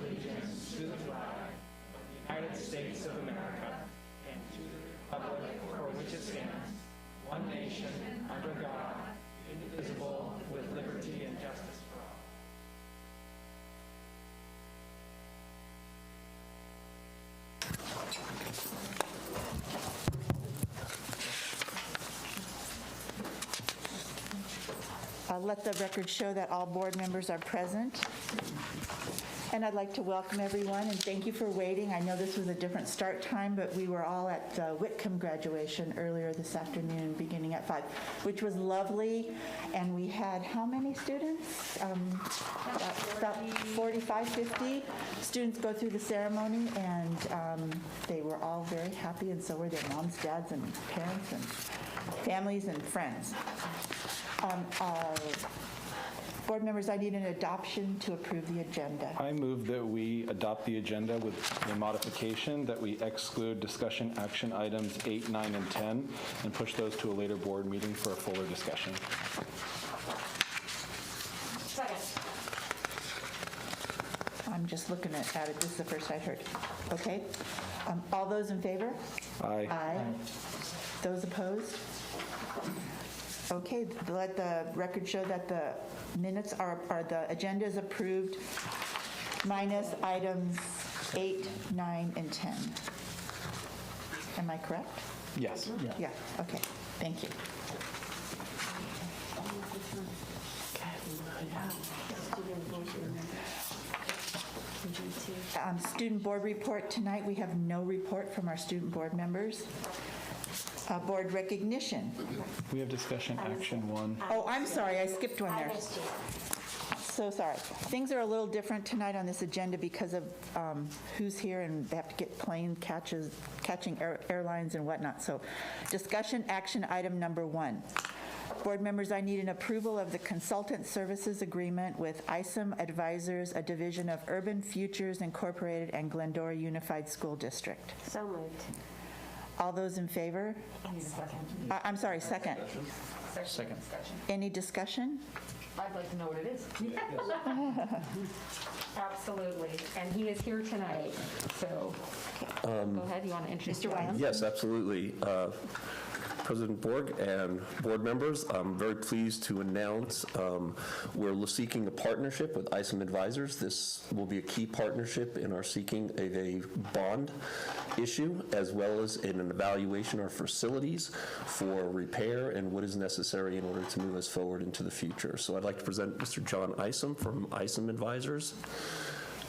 allegiance to the flag of the United States of America and to the republic for which it stands, one nation, under God, indivisible, with liberty and justice for all. Let the record show that all board members are present. And I'd like to welcome everyone and thank you for waiting. I know this was a different start time, but we were all at the Whitcomb graduation earlier this afternoon, beginning at 5, which was lovely. And we had how many students? About 45, 50 students go through the ceremony, and they were all very happy, and so were their moms, dads, and parents, and families, and friends. Board members, I need an adoption to approve the agenda. I move that we adopt the agenda with the modification that we exclude discussion action items 8, 9, and 10 and push those to a later board meeting for a fuller discussion. Second. I'm just looking at it. This is the first I heard. Okay. All those in favor? Aye. Aye. Those opposed? Okay, let the record show that the minutes are the agenda is approved minus items 8, 9, and 10. Am I correct? Yes. Yeah, okay, thank you. Student board report tonight. We have no report from our student board members. Board recognition. We have discussion action 1. Oh, I'm sorry, I skipped one I there. missed you. So sorry. Things are a little different tonight on this agenda because of who's here, and they have to get plane catching airlines and whatnot. So discussion action item number 1. Board members, I need an approval of the consultant services agreement with ISOM Advisors, a division of Urban Futures Incorporated and Glendora Unified School District. So moved. All those in favor? I'm sorry, second. Second. Any discussion? I'd like to know what it is. Absolutely. And he is here tonight, so go ahead. You want to introduce Mr. Wyham? Yes, absolutely. President Borg and board members, I'm very pleased to announce we're seeking a partnership with ISOM Advisors. This will be a key partnership in our seeking of a bond issue, as well as in an evaluation of facilities for repair and what is necessary in order to move us forward into the future. So I'd like to present Mr. John Isom from ISOM Advisors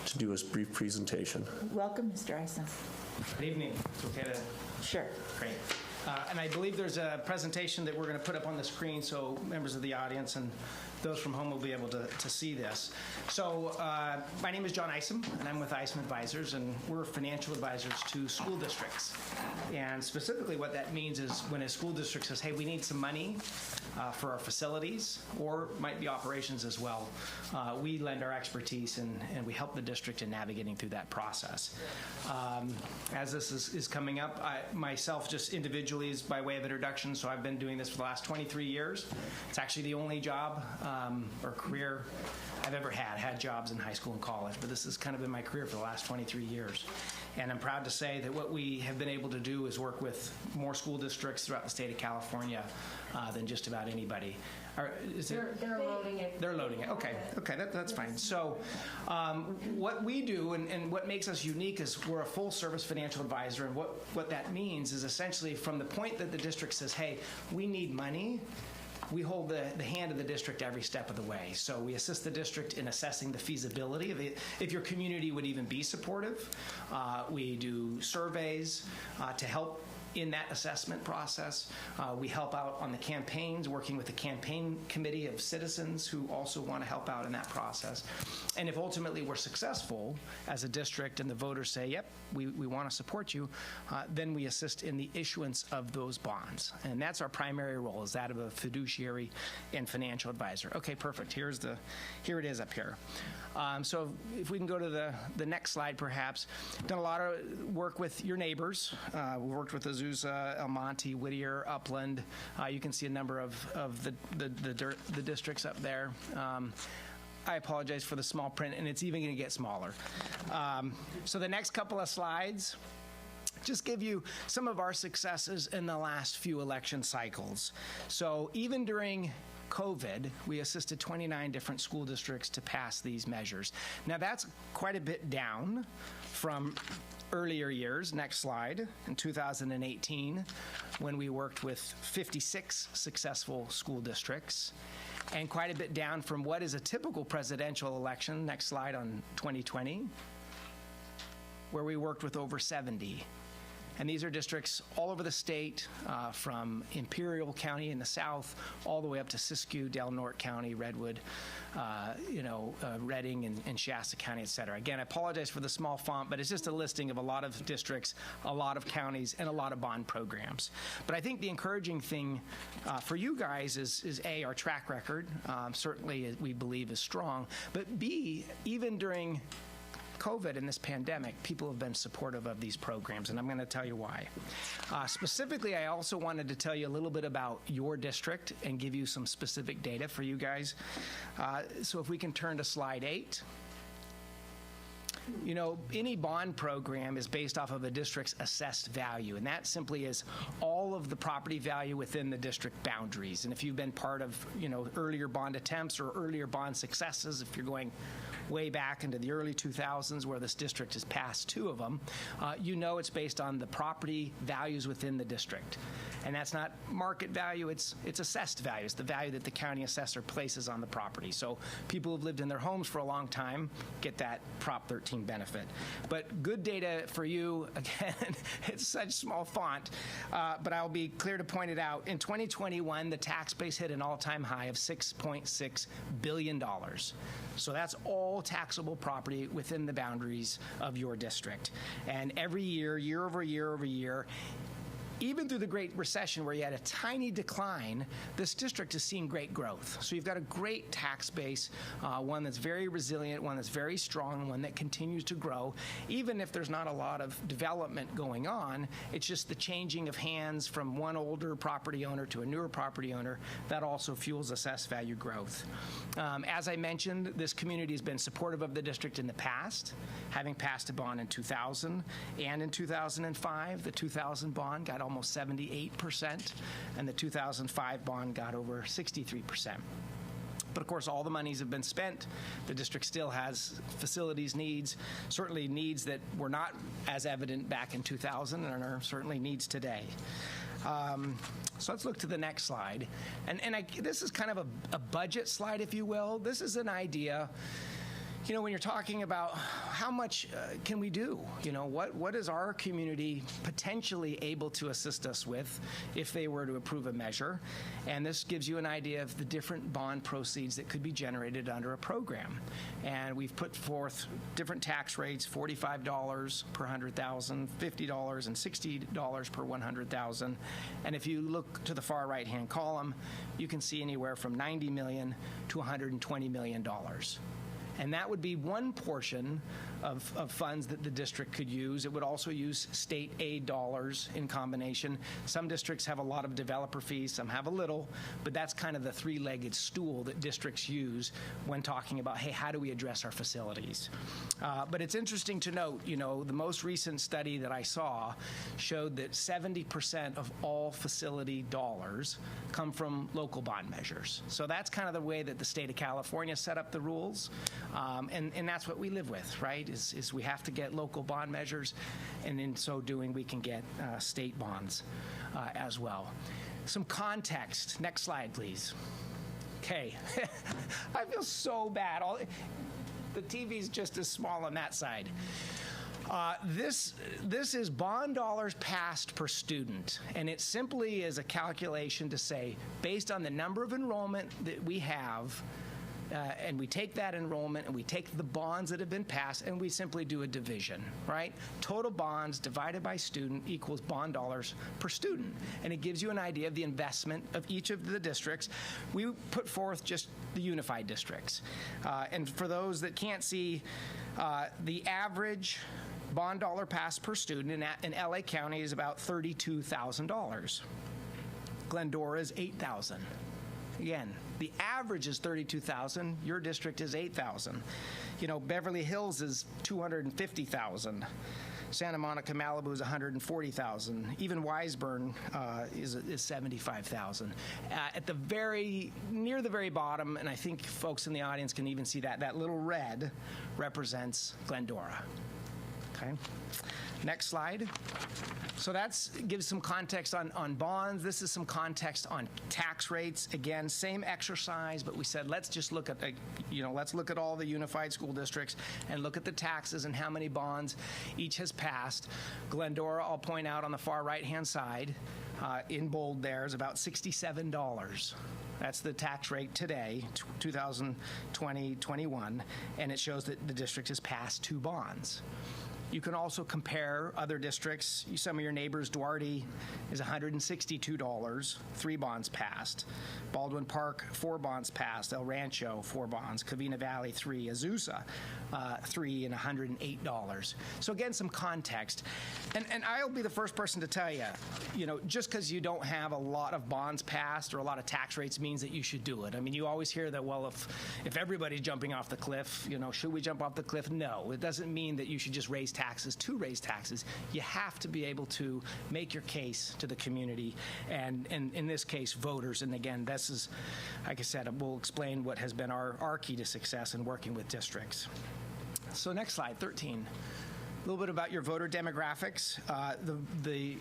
to do a brief presentation. Welcome, Mr. Isom. Good evening. It's okay to... Sure. Great. And I believe there's a presentation that we're going to put up on the screen so members of the audience and those from home will be able to see this. So my name is John Isom, and I'm with ISOM Advisors, and we're financial advisors to school districts. And specifically what that means is when a school district says, hey, we need some money for our facilities, or might be operations as well, we lend our expertise and we help the district in navigating through that process. As this is coming up, myself just individually is by way of introduction, so I've been doing this for the last 23 years. It's actually the only job or career I've ever had jobs in high school and college, but this has kind of been my career for the last 23 years. And I'm proud to say that what we have been able to do is work with more school districts throughout the state of California than just about anybody. They're loading it. They're loading it. Okay, that's fine. So what we do and what makes us unique is we're a full-service financial advisor, and what that means is essentially from the point that the district says, hey, we need money, we hold the hand of the district every step of the way. So we assist the district in assessing the feasibility of it, if your community would even be supportive. We do surveys to help in that assessment process. We help out on the campaigns, working with the campaign committee of citizens who also want to help out in that process. And if ultimately we're successful as a district and the voters say, yep, we want to support you, then we assist in the issuance of those bonds. And that's our primary role, is that of a fiduciary and financial advisor. Okay, perfect. Here it is up here. So if we can go to the next slide, perhaps. Done a lot of work with your neighbors. We worked with Azusa, El Monte, Whittier, Upland. You can see a number of the districts up there. I apologize for the small print, and it's even going to get smaller. So the next couple of slides just give you some of our successes in the last few election cycles. So even during COVID, we assisted 29 different school districts to pass these measures. Now that's quite a bit down from earlier years. Next slide. In 2018, when we worked with 56 successful school districts, and quite a bit down from what is a typical presidential election. Next slide, on 2020, where we worked with over 70. And these are districts all over the state, from Imperial County in the south all the way up to Siskiyou, Del Norte County, Redwood, Redding, and Shasta County, et cetera. Again, I apologize for the small font, but it's just a listing of a lot of districts, a lot of counties, and a lot of bond programs. But I think the encouraging thing for you guys is A, our track record, certainly we believe is strong, but B, even during COVID and this pandemic, people have been supportive of these programs, and I'm going to tell you why. Specifically, I also wanted to tell you a little bit about your district and give you some specific data for you guys. So if we can turn to slide 8. You know, any bond program is based off of a district's assessed value, and that simply is all of the property value within the district boundaries. And if you've been part of, earlier bond attempts or earlier bond successes, if you're going way back into the early 2000s where this district has passed 2 of them, it's based on the property values within the district. And that's not market value, it's assessed value. It's the value that the county assessor places on the property. So people who've lived in their homes for a long time get that Prop 13 benefit. But good data for you, again, it's such small font, but I'll be clear to point it out. In 2021, the tax base hit an all-time high of $6.6 billion. So that's all taxable property within the boundaries of your district. And every year, year over year, even through the Great Recession, where you had a tiny decline, this district has seen great growth. So you've got a great tax base, one that's very resilient, one that's very strong, one that continues to grow. Even if there's not a lot of development going on, it's just the changing of hands from one older property owner to a newer property owner that also fuels assessed value growth. As I mentioned, this community has been supportive of the district in the past, having passed a bond in 2000 and in 2005. The 2000 bond got almost 78%, and the 2005 bond got over 63%. But of course, all the monies have been spent. The district still has facilities needs, certainly needs that were not as evident back in 2000 and are certainly needs today. So let's look to the next slide. And this is kind of a budget slide, if you will. This is an idea. When you're talking about how much can we do, what is our community potentially able to assist us with if they were to approve a measure? And this gives you an idea of the different bond proceeds that could be generated under a program. And we've put forth different tax rates, $45 per 100,000, $50 and $60 per 100,000. And if you look to the far right-hand column, you can see anywhere from $90 million to $120 million. And that would be one portion of funds that the district could use. It would also use state aid dollars in combination. Some districts have a lot of developer fees, some have a little, but that's kind of the three-legged stool that districts use when talking about, hey, how do we address our facilities? But it's interesting to note, the most recent study that I saw showed that 70% of all facility dollars come from local bond measures. So that's kind of the way that the state of California set up the rules. And that's what we live with, right, is we have to get local bond measures, and in so doing, we can get state bonds as well. Some context. Next slide, please. Okay. I feel so bad. The TV's just as small on that side. This is bond dollars passed per student, and it simply is a calculation to say, based on the number of enrollment that we have, and we take that enrollment and we take the bonds that have been passed and we simply do a division, right? Total bonds divided by student equals bond dollars per student. And it gives you an idea of the investment of each of the districts. We put forth just the unified districts. And for those that can't see, the average bond dollar passed per student in LA County is about $32,000. Glendora is $8,000. Again, the average is $32,000. Your district is $8,000. You know, Beverly Hills is $250,000. Santa Monica, Malibu is $140,000. Even Wiseburn is $75,000. At the near the very bottom, and I think folks in the audience can even see that little red represents Glendora. Okay. Next slide. So that gives some context on bonds. This is some context on tax rates. Again, same exercise, but we said let's just look at let's look at all the unified school districts and look at the taxes and how many bonds each has passed. Glendora, I'll point out on the far right-hand side, in bold there, is about $67. That's the tax rate today, 2020-21, and it shows that the district has passed 2 bonds. You can also compare other districts. Some of your neighbors, Duarte is $162, 3 bonds passed. Baldwin Park, 4 bonds passed. El Rancho, 4 bonds. Covina Valley, 3. Azusa, 3 and $108. So again, some context. And I'll be the first person to tell you, just because you don't have a lot of bonds passed or a lot of tax rates means that you should do it. I mean, you always hear that, well, if everybody's jumping off the cliff, should we jump off the cliff? No, it doesn't mean that you should just raise taxes to raise taxes. You have to be able to make your case to the community and in this case, voters. And again, this is, like I said, we'll explain what has been our key to success in working with districts. So next slide, 13. A little bit about your voter demographics.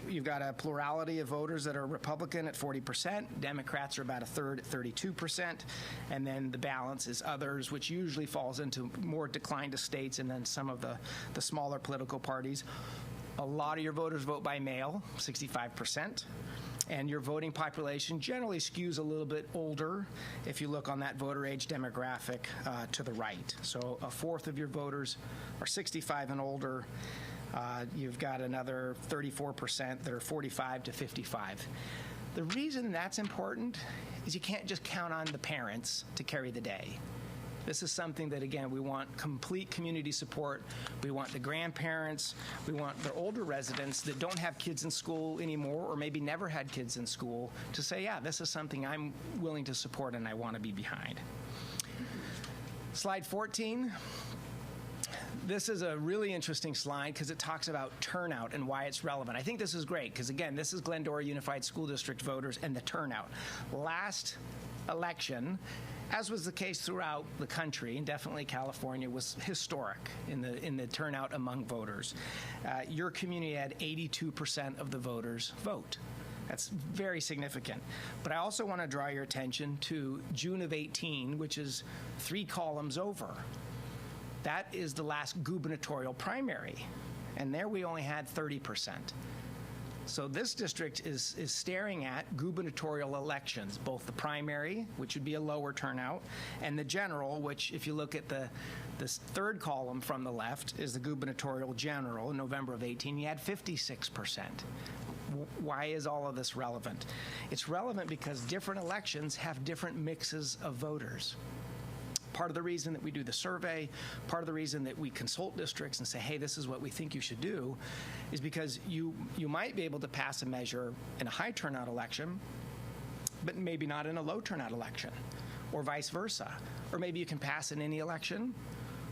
You've got a plurality of voters that are Republican at 40%. Democrats are about a third at 32%. And then the balance is others, which usually falls into more declined states and then some of the smaller political parties. A lot of your voters vote by mail, 65%. And your voting population generally skews a little bit older if you look on that voter age demographic to the right. So a fourth of your voters are 65 and older. You've got another 34% that are 45 to 55. The reason that's important is you can't just count on the parents to carry the day. This is something that, again, we want complete community support. We want the grandparents. We want the older residents that don't have kids in school anymore or maybe never had kids in school to say, yeah, this is something I'm willing to support and I want to be behind. Slide 14. This is a really interesting slide because it talks about turnout and why it's relevant. I think this is great because, again, this is Glendora Unified School District voters and the turnout. Last election, as was the case throughout the country, and definitely California, was historic in the turnout among voters. Your community had 82% of the voters vote. That's very significant. But I also want to draw your attention to June of 18, which is 3 columns over. That is the last gubernatorial primary, and there we only had 30%. So this district is staring at gubernatorial elections, both the primary, which would be a lower turnout, and the general, which if you look at this third column from the left is the gubernatorial general in November of 18, you had 56%. Why is all of this relevant? It's relevant because different elections have different mixes of voters. Part of the reason that we do the survey, part of the reason that we consult districts and say, hey, this is what we think you should do, is because you might be able to pass a measure in a high turnout election, but maybe not in a low turnout election, or vice versa. Or maybe you can pass in any election,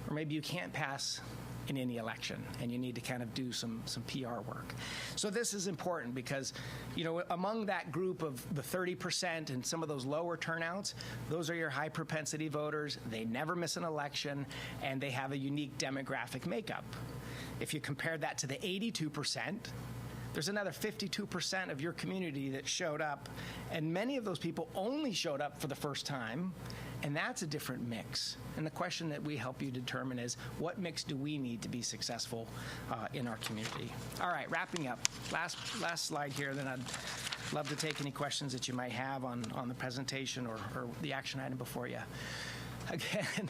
or maybe you can't pass in any election, and you need to kind of do some PR work. So this is important because, among that group of the 30% and some of those lower turnouts, those are your high propensity voters. They never miss an election, and they have a unique demographic makeup. If you compare that to the 82%, there's another 52% of your community that showed up, and many of those people only showed up for the first time, and that's a different mix. And the question that we help you determine is, what mix do we need to be successful in our community? All right, wrapping up. Last slide here, then I'd love to take any questions that you might have on the presentation or the action item before you. again,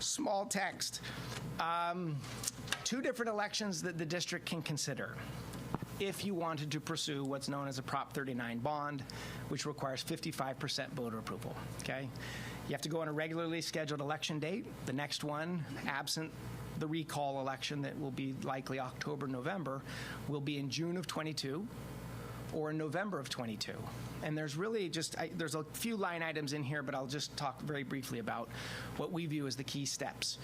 small text. Two different elections that the district can consider if you wanted to pursue what's known as a Prop 39 bond, which requires 55% voter approval, okay? You have to go on a regularly scheduled election date. The next one, absent the recall election that will be likely October, November, will be in June of 22 or in November of 22. And there's really just, there's a few line items in here, but I'll just talk very briefly about what we view as the key steps.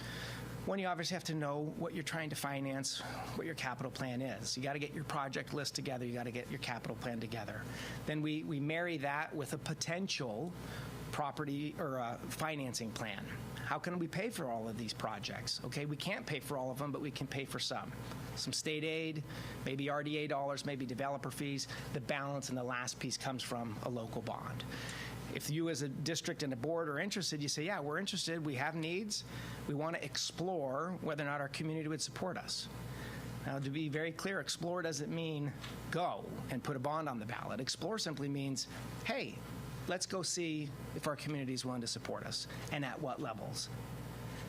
One, you obviously have to know what you're trying to finance, what your capital plan is. You got to get your project list together. You got to get your capital plan together. Then we marry that with a potential property or a financing plan. How can we pay for all of these projects? Okay, we can't pay for all of them, but we can pay for some. Some state aid, maybe RDA dollars, maybe developer fees. The balance and the last piece comes from a local bond. If you as a district and a board are interested, you say, yeah, we're interested, we have needs, we want to explore whether or not our community would support us. Now, to be very clear, explore doesn't mean go and put a bond on the ballot. Explore simply means, hey, let's go see if our community is willing to support us and at what levels.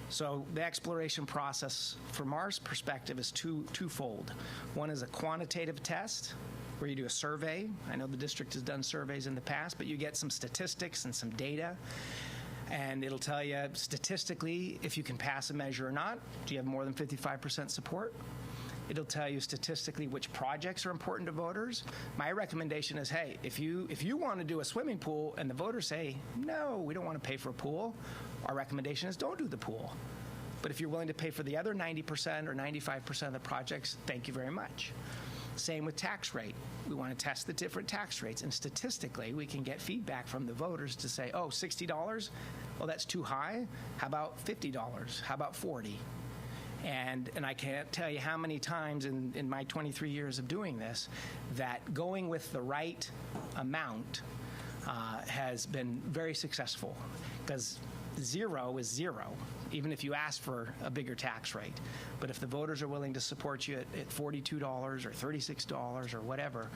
So the exploration process from our perspective is twofold. One is a quantitative test, where you do a survey. I know the district has done surveys in the past, but you get some statistics and some data, and it'll tell you statistically if you can pass a measure or not. Do you have more than 55% support? It'll tell you statistically which projects are important to voters. My recommendation is, hey, if you want to do a swimming pool and the voters say, no, we don't want to pay for a pool, our recommendation is don't do the pool. But if you're willing to pay for the other 90% or 95% of the projects, thank you very much. Same with tax rate. We want to test the different tax rates, and statistically, we can get feedback from the voters to say, oh, $60? Well, that's too high. How about $50? How about $40? And I can't tell you how many times in my 23 years of doing this that going with the right amount has been very successful, because zero is zero, even if you ask for a bigger tax rate. But if the voters are willing to support you at $42 or $36 or whatever,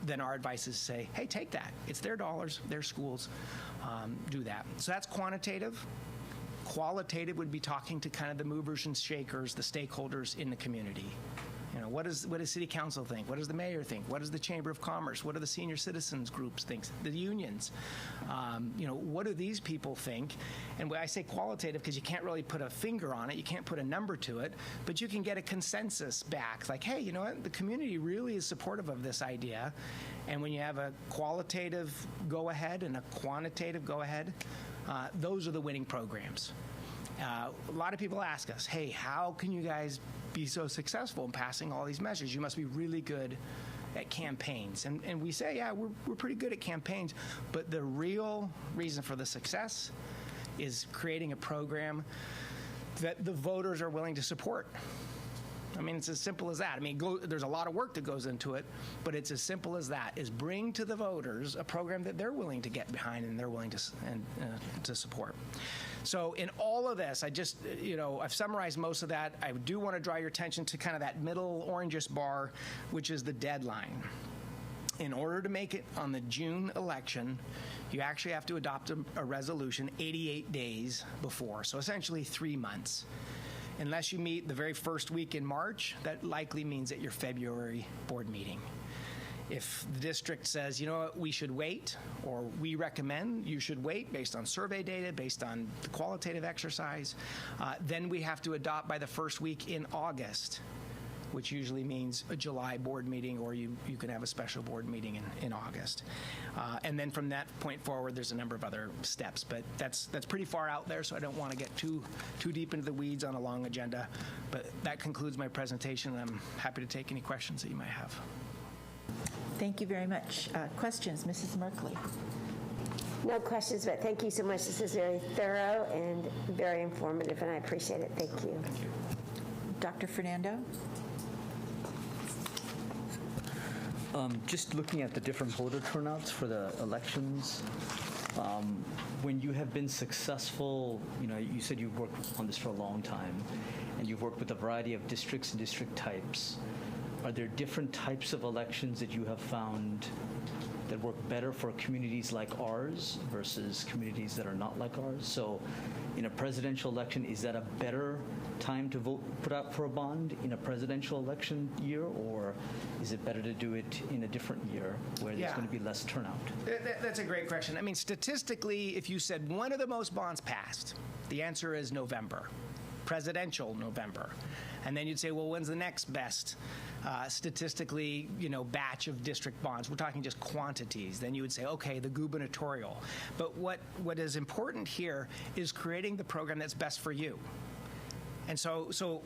then our advice is to say, hey, take that. It's their dollars, their schools, do that. So that's quantitative. Qualitative would be talking to kind of the movers and shakers, the stakeholders in the community. You know, what does City Council think? What does the mayor think? What does the Chamber of Commerce? What do the senior citizens groups think? The unions? What do these people think? And when I say qualitative, because you can't really put a finger on it, you can't put a number to it, but you can get a consensus back. Like, hey, you know what? The community really is supportive of this idea. And when you have a qualitative go-ahead and a quantitative go-ahead, those are the winning programs. A lot of people ask us, hey, how can you guys be so successful in passing all these measures? You must be really good at campaigns. And we say, yeah, we're pretty good at campaigns, but the real reason for the success is creating a program that the voters are willing to support. I mean, it's as simple as that. I mean, there's a lot of work that goes into it, but it's as simple as that, is bring to the voters a program that they're willing to get behind and they're willing to support. So in all of this, I've summarized most of that. I do want to draw your attention to kind of that middle orangish bar, which is the deadline. In order to make it on the June election, you actually have to adopt a resolution 88 days before, so essentially 3 months. Unless you meet the very first week in March, that likely means at your February board meeting. If the district says, you know what, we should wait, or we recommend you should wait based on survey data, based on the qualitative exercise, then we have to adopt by the first week in August, which usually means a July board meeting, or you can have a special board meeting in August. And then from that point forward, there's a number of other steps, but that's pretty far out there, so I don't want to get too deep into the weeds on a long agenda. But that concludes my presentation, and I'm happy to take any questions that you might have. Thank you very much. Questions, Mrs. Merkley? No questions, but thank you so much. This is very thorough and very informative, and I appreciate it. Thank you. Thank you. Dr. Fernando? Just looking at the different voter turnouts for the elections, when you have been successful, you said you've worked on this for a long time, and you've worked with a variety of districts and district types. Are there different types of elections that you have found that work better for communities like ours versus communities that are not like ours. So in a presidential election, is that a better time to put out for a bond in a presidential election year, or is it better to do it in a different year where there's Yeah. going to be less turnout? That's a great question. I mean, statistically, if you said one of the most bonds passed, the answer is November, presidential November. And then you'd say, well, when's the next best statistically, batch of district bonds? We're talking just quantities. Then you would say, okay, the gubernatorial. But what is important here is creating the program that's best for you. And so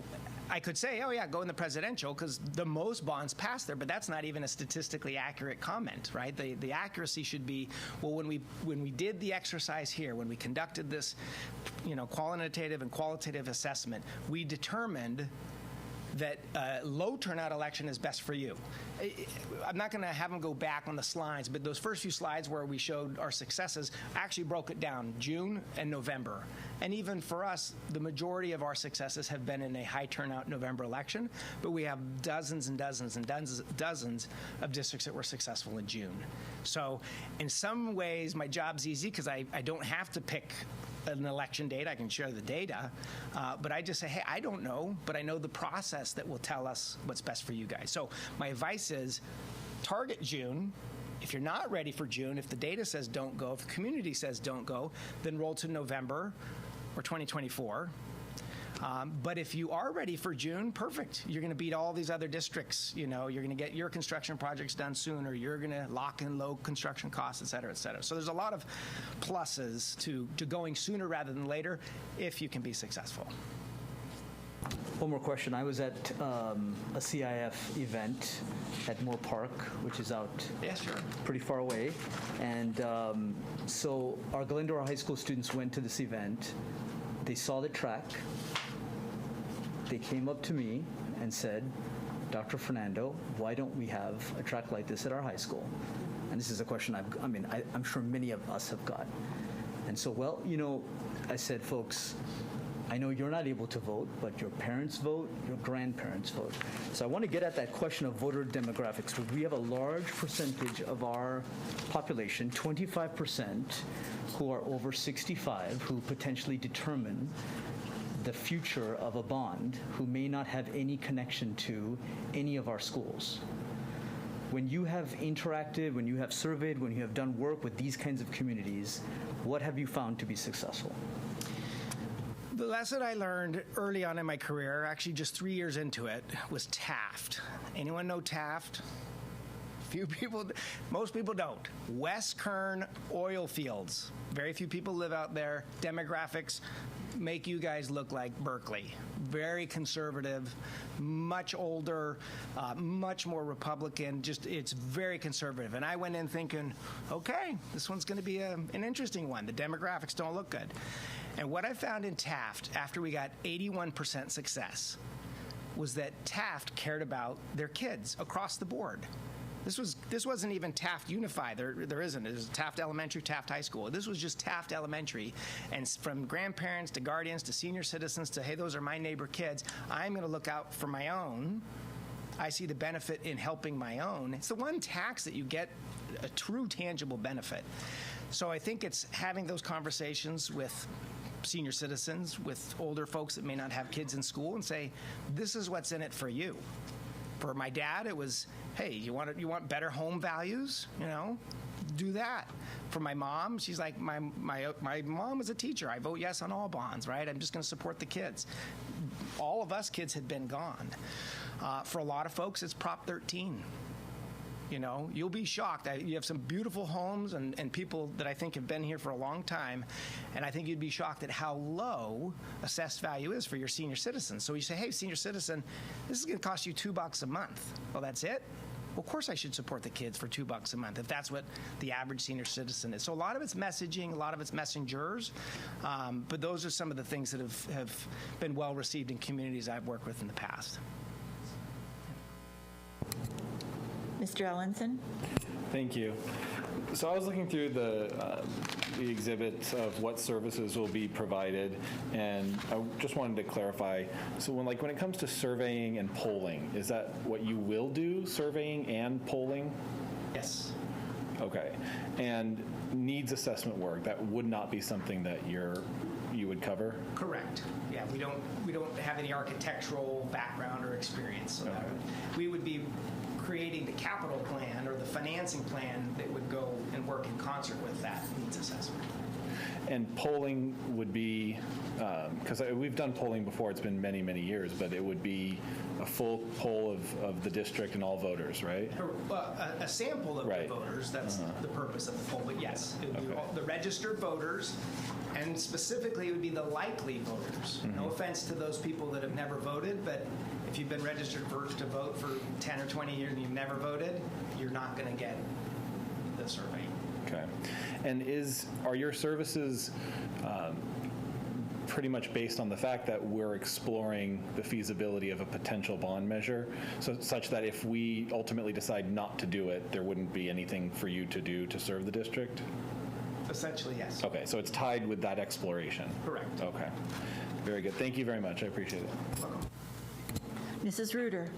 I could say, oh yeah, go in the presidential because the most bonds pass there, but that's not even a statistically accurate comment, right? The accuracy should be, well, when we did the exercise here, when we conducted this, quantitative and qualitative assessment, we determined that low turnout election is best for you. I'm not going to have them go back on the slides, but those first few slides where we showed our successes actually broke it down, June and November. And even for us, the majority of our successes have been in a high turnout November election, but we have dozens and dozens and dozens of districts that were successful in June. So in some ways, my job's easy because I don't have to pick an election date. I can share the data, but I just say, hey, I don't know, but I know the process that will tell us what's best for you guys. So my advice is target June. If you're not ready for June, if the data says don't go, if the community says don't go, then roll to November or 2024. But if you are ready for June, perfect. You're going to beat all these other districts. You're going to get your construction projects done sooner. You're going to lock in low construction costs, et cetera, et cetera. So there's a lot of pluses to going sooner rather than later if you can be successful. One more question. I was at a CIF event at Moore Park, which is out Yeah, sure. pretty far away. And so our Glendora High School students went to this event. They saw the track. They came up to me and said, Dr. Fernando, why don't we have a track like this at our high school? And this is a question I'm sure many of us have got. And so, I said, folks, I know you're not able to vote, but your parents vote, your grandparents vote. So I want to get at that question of voter demographics. We have a large percentage of our population, 25%, who are over 65, who potentially determine the future of a bond, who may not have any connection to any of our schools. When you have interacted, when you have surveyed, when you have done work with these kinds of communities, what have you found to be successful? The lesson I learned early on in my career, actually just 3 years into it, was Taft. Anyone know Taft? Few people, most people don't. West Kern oil fields. Very few people live out there. Demographics make you guys look like Berkeley. Very conservative, much older, much more Republican. It's very conservative. And I went in thinking, okay, this one's going to be an interesting one. The demographics don't look good. And what I found in Taft, after we got 81% success, was that Taft cared about their kids across the board. This wasn't even Taft Unified. There isn't. It was Taft Elementary, Taft High School. This was just Taft Elementary. And from grandparents to guardians to senior citizens to, hey, those are my neighbor kids, I'm going to look out for my own. I see the benefit in helping my own. It's the one tax that you get a true tangible benefit. So I think it's having those conversations with senior citizens, with older folks that may not have kids in school, and say, this is what's in it for you. For my dad, it was, hey, you want better home values? Do that. For my mom, she's like, my mom was a teacher. I vote yes on all bonds, right? I'm just going to support the kids. All of us kids had been gone. For a lot of folks, it's Prop 13. You'll be shocked. You have some beautiful homes and people that I think have been here for a long time, and I think you'd be shocked at how low assessed value is for your senior citizens. So you say, hey, senior citizen, this is going to cost you $2 a month. Well, that's it? Well, of course I should support the kids for $2 a month if that's what the average senior citizen is. So a lot of it's messaging, a lot of it's messengers, but those are some of the things that have been well received in communities I've worked with in the past. Mr. Ellenson? Thank you. So I was looking through the exhibits of what services will be provided, and I just wanted to clarify. So when it comes to surveying and polling, is that what you will do, surveying and polling? Yes. Okay. And needs assessment work, that would not be something that you would cover? Correct. Yeah, we don't have any architectural background or experience, so we would be creating the capital plan or the financing plan that would go and work in concert with that needs assessment. And polling would be, because we've done polling before, it's been many, many years, but it would be a full poll of the district and all voters, right? A sample of Right. the voters, that's the purpose of the poll, but yes, it would be Okay. all the registered voters, and specifically it would be the likely voters. No offense to those people that have never voted, but if you've been registered to vote for 10 or 20 years and you've never voted, you're not going to get the survey. Okay. And are your services pretty much based on the fact that we're exploring the feasibility of a potential bond measure, so such that if we ultimately decide not to do it, there wouldn't be anything for you to do to serve the district? Essentially, yes. Okay, so it's tied with that exploration? Correct. Okay. Very good. Thank you very much. I appreciate it. Mrs. Reuter.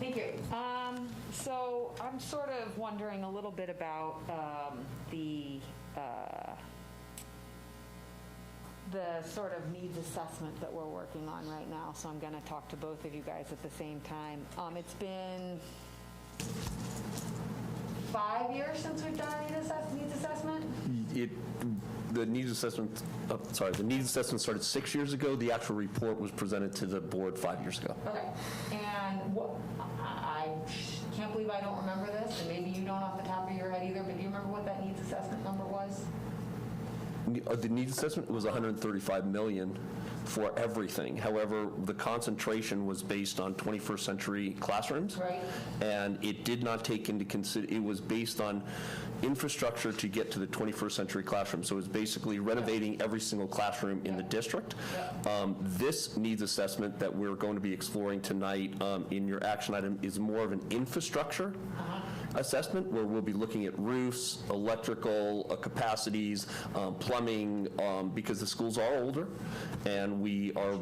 Thank you. So I'm sort of wondering a little bit about the sort of needs assessment that we're working on right now. So I'm going to talk to both of you guys at the same time. It's been 5 years since we've done a needs assessment. The needs assessment started 6 years ago. The actual report was presented to the board 5 years ago. Okay. And I can't believe I don't remember this, and maybe you don't off the top of your head either, but do you remember what that needs assessment number was? The needs assessment was 135 million for everything. However, the concentration was based on 21st century classrooms. Right. And it did not take into consideration, it was based on infrastructure to get to the 21st century classroom. So it was basically renovating every single classroom in the district. This needs assessment that we're going to be exploring tonight in your action item is more of an infrastructure assessment, where we'll be looking at roofs, electrical capacities, plumbing, because the schools are older, and we are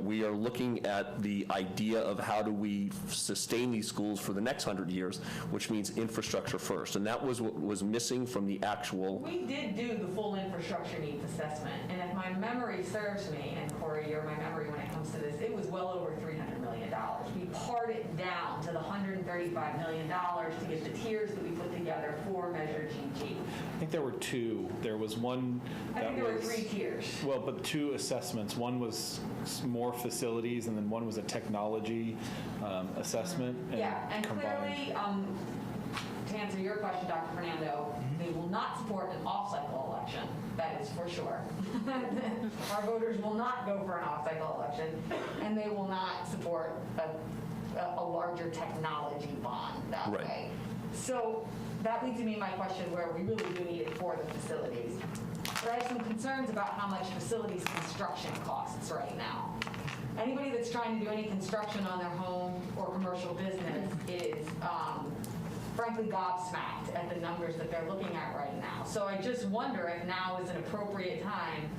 we are looking at the idea of how do we sustain these schools for the next 100 years, which means infrastructure first, and that was what was missing from the actual. We did do the full infrastructure needs assessment, and if my memory serves me, and Corey, you're my memory when it comes to this, it was well over $300 million. We pared it down to the $135 million to get the tiers that we put together for Measure GG. I think there were two. There was one I that think there were was 3 tiers. well, but 2 assessments. One was more facilities, and then one was a technology assessment. Yeah, and combined. clearly, to answer your question, Dr. Fernando, they will not support an off-cycle election. That is for sure. Our voters will not go for an off-cycle election, and they will not support a larger technology bond that Right. way. So that leads me to my question, where we really do need it for the facilities. But I have some concerns about how much facilities construction costs right now. Anybody that's trying to do any construction on their home or commercial business is frankly gobsmacked at the numbers that they're looking at right now. So I just wonder if now is an appropriate time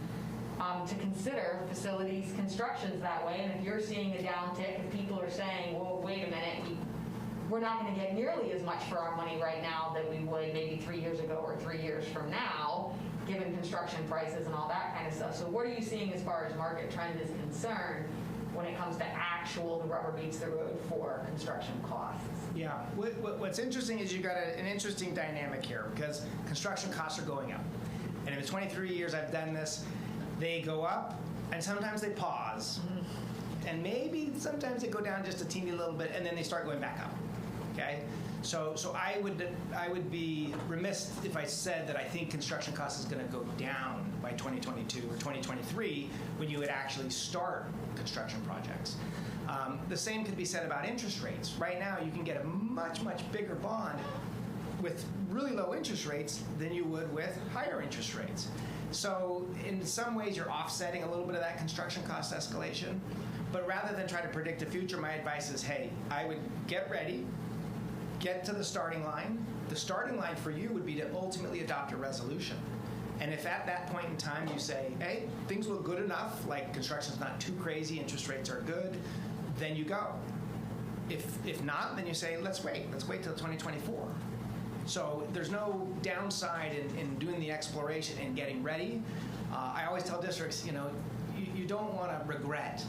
to consider facilities constructions that way. And if you're seeing a downtick, if people are saying, well, wait a minute, we're not going to get nearly as much for our money right now that we would maybe 3 years ago or 3 years from now, given construction prices and all that kind of stuff. So what are you seeing as far as market trend is concerned when it comes to the rubber meets the road for construction costs? Yeah, what's interesting is you've got an interesting dynamic here, because construction costs are going up. And in the 23 years I've done this, they go up, and sometimes they pause. And maybe sometimes they go down just a teeny little bit, and then they start going back up, okay? So I would be remiss if I said that I think construction costs is going to go down by 2022 or 2023 when you would actually start construction projects. The same could be said about interest rates. Right now, you can get a much, much bigger bond with really low interest rates than you would with higher interest rates. So in some ways, you're offsetting a little bit of that construction cost escalation. But rather than try to predict the future, my advice is, hey, I would get ready, get to the starting line. The starting line for you would be to ultimately adopt a resolution. And if at that point in time you say, hey, things look good enough, like construction's not too crazy, interest rates are good, then you go. If not, then you say, let's wait till 2024. So there's no downside in doing the exploration and getting ready. I always tell districts, you don't want to regret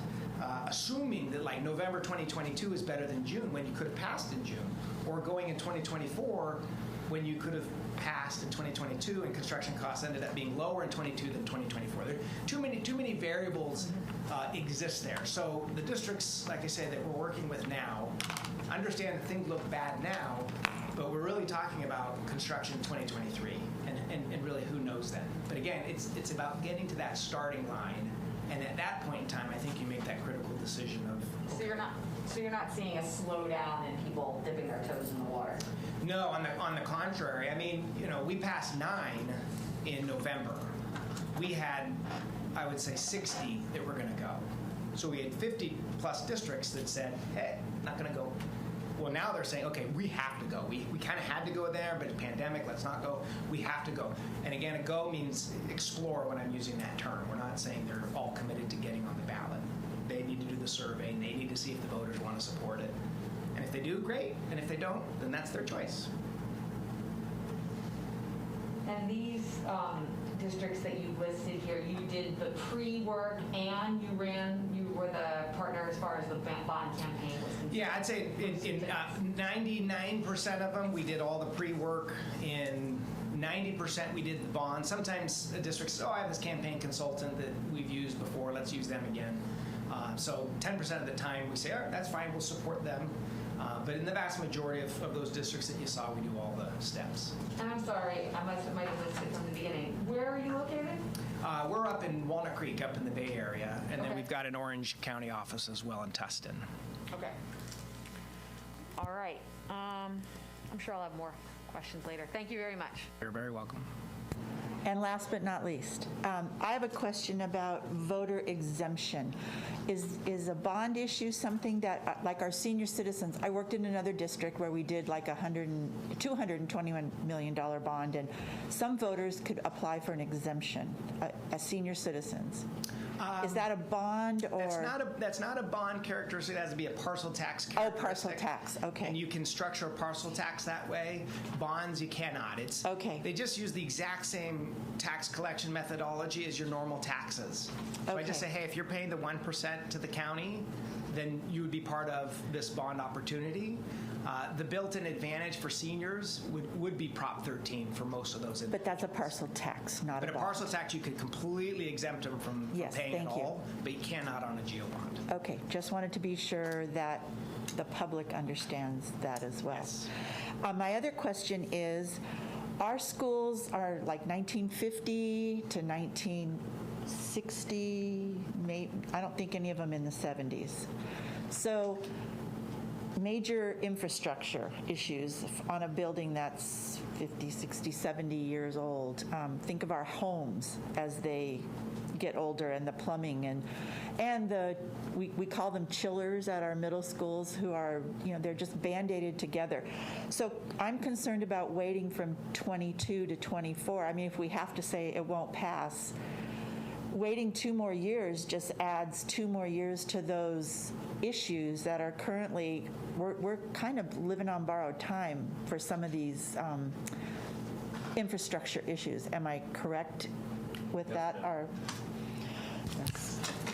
assuming that like November 2022 is better than June when you could have passed in June, or going in 2024 when you could have passed in 2022 and construction costs ended up being lower in 22 than 2024. There are too many variables exist there. So the districts, like I say, that we're working with now, understand that things look bad now, but we're really talking about construction in 2023, and really who knows then. But again, it's about getting to that starting line, and at that point in time, I think you make that critical decision of. So you're not seeing a slowdown in people dipping their toes in the water? No, on the contrary. I mean, we passed 9 in November. We had, I would say, 60 that were going to go. So we had 50 plus districts that said, hey, not going to go. Well, now they're saying, okay, we have to go. We kind of had to go there, but it's pandemic, let's not go. We have to go. And again, a go means explore when I'm using that term. We're not saying they're all committed to getting on the ballot. They need to do the survey, and they need to see if the voters want to support it. And if they do, great. And if they don't, then that's their choice. And these districts that you listed here, you did the pre-work and you were the partner as far as the bond campaign was concerned? Yeah, I'd say in 99% of them, we did all the pre-work. In 90%, we did the bond. Sometimes a district says, I have this campaign consultant that we've used before, let's use them again. So 10% of the time we say, all right, that's fine, we'll support them. But in the vast majority of those districts that you saw, we do all the steps. And I'm sorry, I might have missed it from the beginning. Where are you located? We're up in Walnut Creek, up in the Bay Area, and then Okay. we've got an Orange County office as well in Tustin. Okay. All right. I'm sure I'll have more questions later. Thank you very much. You're very welcome. And last but not least, I have a question about voter exemption. Is a bond issue something that, like our senior citizens, I worked in another district where we did like $221 million bond, and some voters could apply for an exemption as senior citizens. Is that a bond or? That's not a bond characteristic. It has to be a parcel tax Oh, characteristic. parcel tax, okay. And you can structure a parcel tax that way. Bonds, you cannot. Okay. They just use the exact same tax collection methodology as your normal taxes. So I just say, Okay. hey, if you're paying the 1% to the county, then you would be part of this bond opportunity. The built-in advantage for seniors would be Prop 13 for most of those. But that's a parcel tax, not But a a bond. parcel tax, you could completely exempt them from Yes, paying at thank you. all, but you cannot on a geo bond. Okay, just wanted to be sure that the public understands that as well. Yes. My other question is, our schools are like 1950 to 1960, I don't think any of them in the 70s. So major infrastructure issues on a building that's 50, 60, 70 years old. Think of our homes as they get older, and the plumbing and we call them chillers at our middle schools, who are, they're just band-aided together. So I'm concerned about waiting from 22 to 24. I mean, if we have to say it won't pass, waiting 2 more years just adds 2 more years to those issues that are currently, we're kind of living on borrowed time for some of these infrastructure issues. Am I correct with that? Or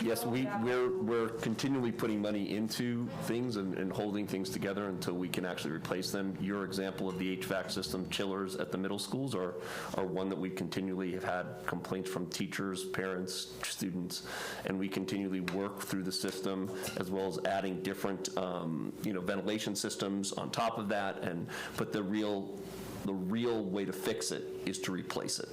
Yes, we're continually putting money into things and holding things together until we can actually replace them. Your example of the HVAC system chillers at the middle schools are one that we continually have had complaints from teachers, parents, students, and we continually work through the system, as well as adding different ventilation systems on top of that. But the real way to fix it is to replace it.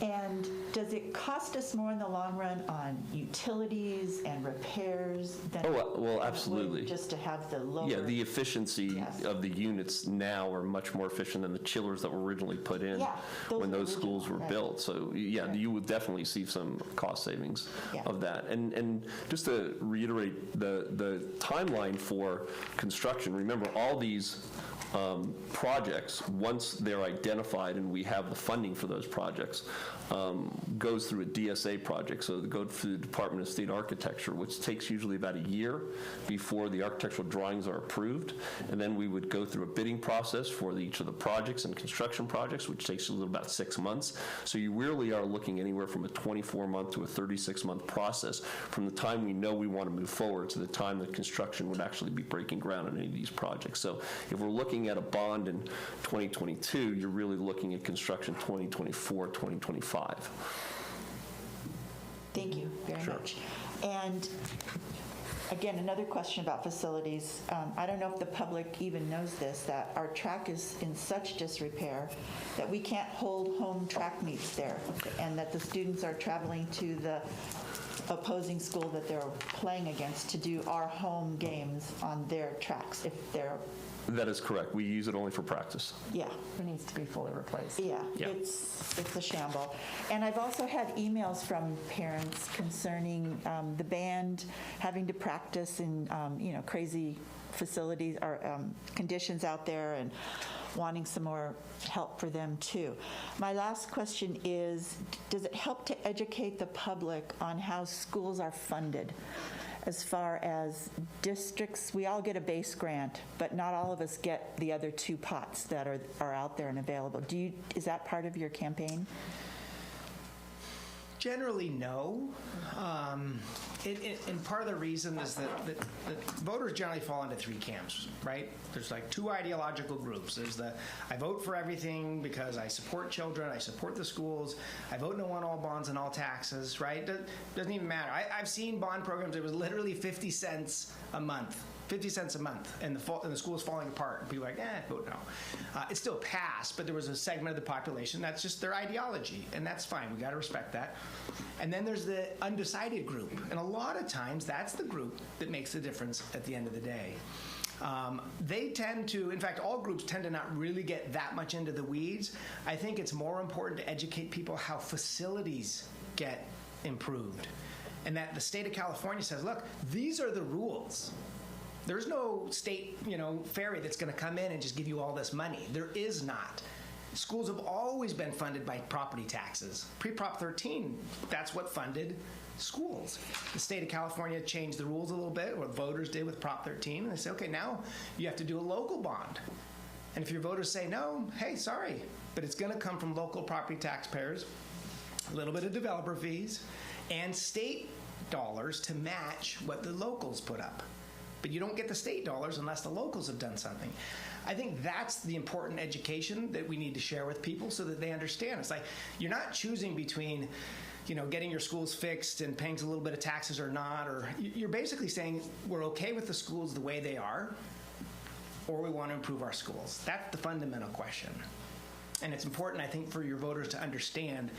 And does it cost us more in the long run on utilities and repairs than? Oh, well, than it would absolutely. Just to have the lower? Yeah, the efficiency Yes. of the units now are much more efficient than the chillers that were originally put in Yeah, those when were those schools were original, right. built. So, yeah, you would definitely see some cost savings Yeah. of that. And just to reiterate the timeline for construction, remember all these projects, once they're identified and we have the funding for those projects, goes through a DSA project, so they go through the Department of State Architecture, which takes usually about a year before the architectural drawings are approved, and then we would go through a bidding process for each of the projects and construction projects, which takes about 6 months. So you really are looking anywhere from a 24-month to a 36-month process from the time we know we want to move forward to the time that construction would actually be breaking ground on any of these projects. So if we're looking at a bond in 2022, you're really looking at construction 2024, 2025. Thank you very Sure. much. And again, another question about facilities. I don't know if the public even knows this, that our track is in such disrepair that we can't hold home track meets there, and that the students are traveling to the opposing school that they're playing against to do our home games on their tracks if they're, That is correct. We use it only for practice. yeah. It needs to be fully replaced. Yeah, Yeah. it's a shamble. And I've also had emails from parents concerning the band having to practice in, crazy facilities or conditions out there and wanting some more help for them too. My last question is, does it help to educate the public on how schools are funded? As far as districts, we all get a base grant, but not all of us get the other two pots that are out there and available. Is that part of your campaign? Generally, no. And part of the reason is that voters generally fall into three camps, right? There's like two ideological groups. There's the, I vote for everything because I support children, I support the schools, I vote no on all bonds and all taxes, right? Doesn't even matter. I've seen bond programs, it was literally 50 cents a month. 50 cents a month, and the school's falling apart. And people are like, vote no. It still passed, but there was a segment of the population, that's just their ideology, and that's fine. We got to respect that. And then there's the undecided group, and a lot of times that's the group that makes the difference at the end of the day. They tend to, in fact, all groups tend to not really get that much into the weeds. I think it's more important to educate people how facilities get improved, and that the state of California says, look, these are the rules. There's no state, fairy that's going to come in and just give you all this money. There is not. Schools have always been funded by property taxes. Pre-Prop 13, that's what funded schools. The state of California changed the rules a little bit, or voters did with Prop 13, and they say, okay, now you have to do a local bond. And if your voters say no, hey, sorry, but it's going to come from local property taxpayers, a little bit of developer fees, and state dollars to match what the locals put up. But you don't get the state dollars unless the locals have done something. I think that's the important education that we need to share with people so that they understand. It's like you're not choosing between, getting your schools fixed and paying a little bit of taxes or not, or you're basically saying we're okay with the schools the way they are, or we want to improve our schools. That's the fundamental question. And it's important, I think, for your voters to understand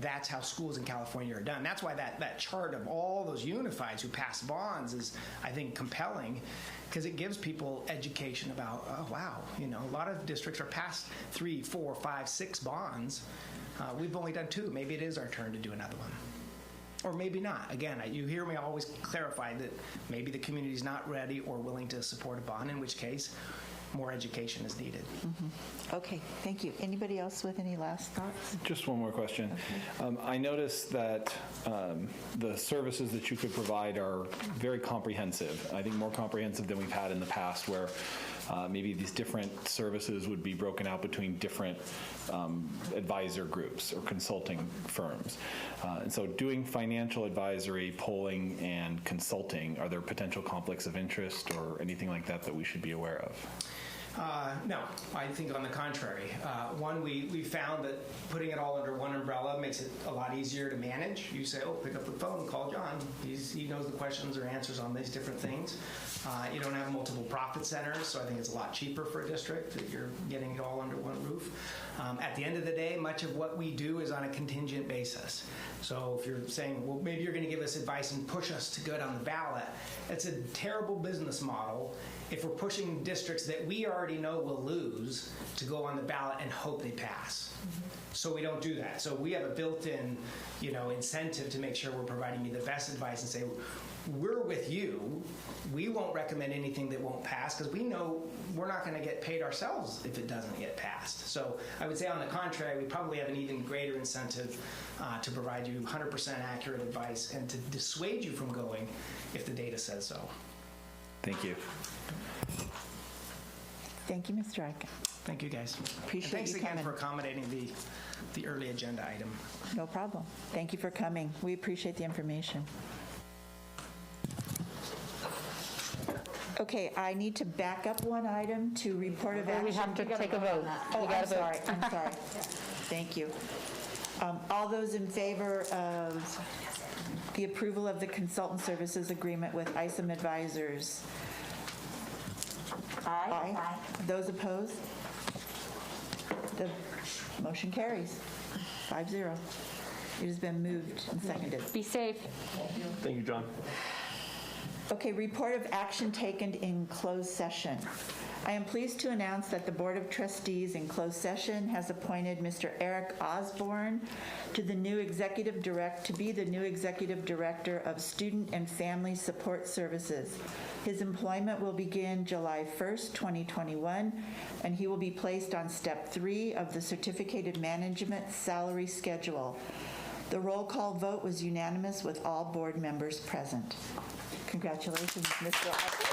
that's how schools in California are done. That's why that chart of all those unifieds who pass bonds is, I think, compelling, because it gives people education about, oh, wow, a lot of districts are past 3, 4, 5, 6 bonds. We've only done 2. Maybe it is our turn to do another one. Or maybe not. Again, you hear me always clarify that maybe the community's not ready or willing to support a bond, in which case more education is needed. Mm-hmm. Okay, thank you. Anybody else with any last thoughts? Just one more question. Okay. I noticed that the services that you could provide are very comprehensive. I think more comprehensive than we've had in the past, where maybe these different services would be broken out between different advisor groups or consulting firms. And so doing financial advisory, polling, and consulting, are there potential conflicts of interest or anything like that we should be aware of? No, I think on the contrary. One, we found that putting it all under one umbrella makes it a lot easier to manage. You say, pick up the phone, call John. He knows the questions or answers on these different things. You don't have multiple profit centers, so I think it's a lot cheaper for a district that you're getting it all under one roof. At the end of the day, much of what we do is on a contingent basis. So if you're saying, well, maybe you're going to give us advice and push us to go down the ballot, it's a terrible business model. if we're pushing districts that we already know will lose to go on the ballot and hope they pass. So we don't do that. So we have a built-in, incentive to make sure we're providing you the best advice and say, we're with you. We won't recommend anything that won't pass because we know we're not going to get paid ourselves if it doesn't get passed. So I would say on the contrary, we probably have an even greater incentive to provide you 100% accurate advice and to dissuade you from going if the data says so. Thank you. Thank you, Mr. Eichen. Thank you, guys. Appreciate and thanks you again coming. for accommodating the early agenda item. No problem. Thank you for coming. We appreciate the information. Okay, I need to back up one item to report of action. We have to take a vote. Oh, You I'm gotta vote. sorry, I'm sorry. Thank you. All those in favor of the approval of the consultant services agreement with ISOM Advisors? Aye. Those opposed? The motion carries, 5-0. It has been moved and seconded. Be safe. Thank you, John. Okay, report of action taken in closed session. I am pleased to announce that the Board of Trustees in closed session has appointed Mr. Eric Osborne to be the new Executive Director of Student and Family Support Services. His employment will begin July 1st, 2021, and he will be placed on Step 3 of the Certificated Management Salary Schedule. The roll call vote was unanimous with all board members present. Congratulations, Mr. Osborne.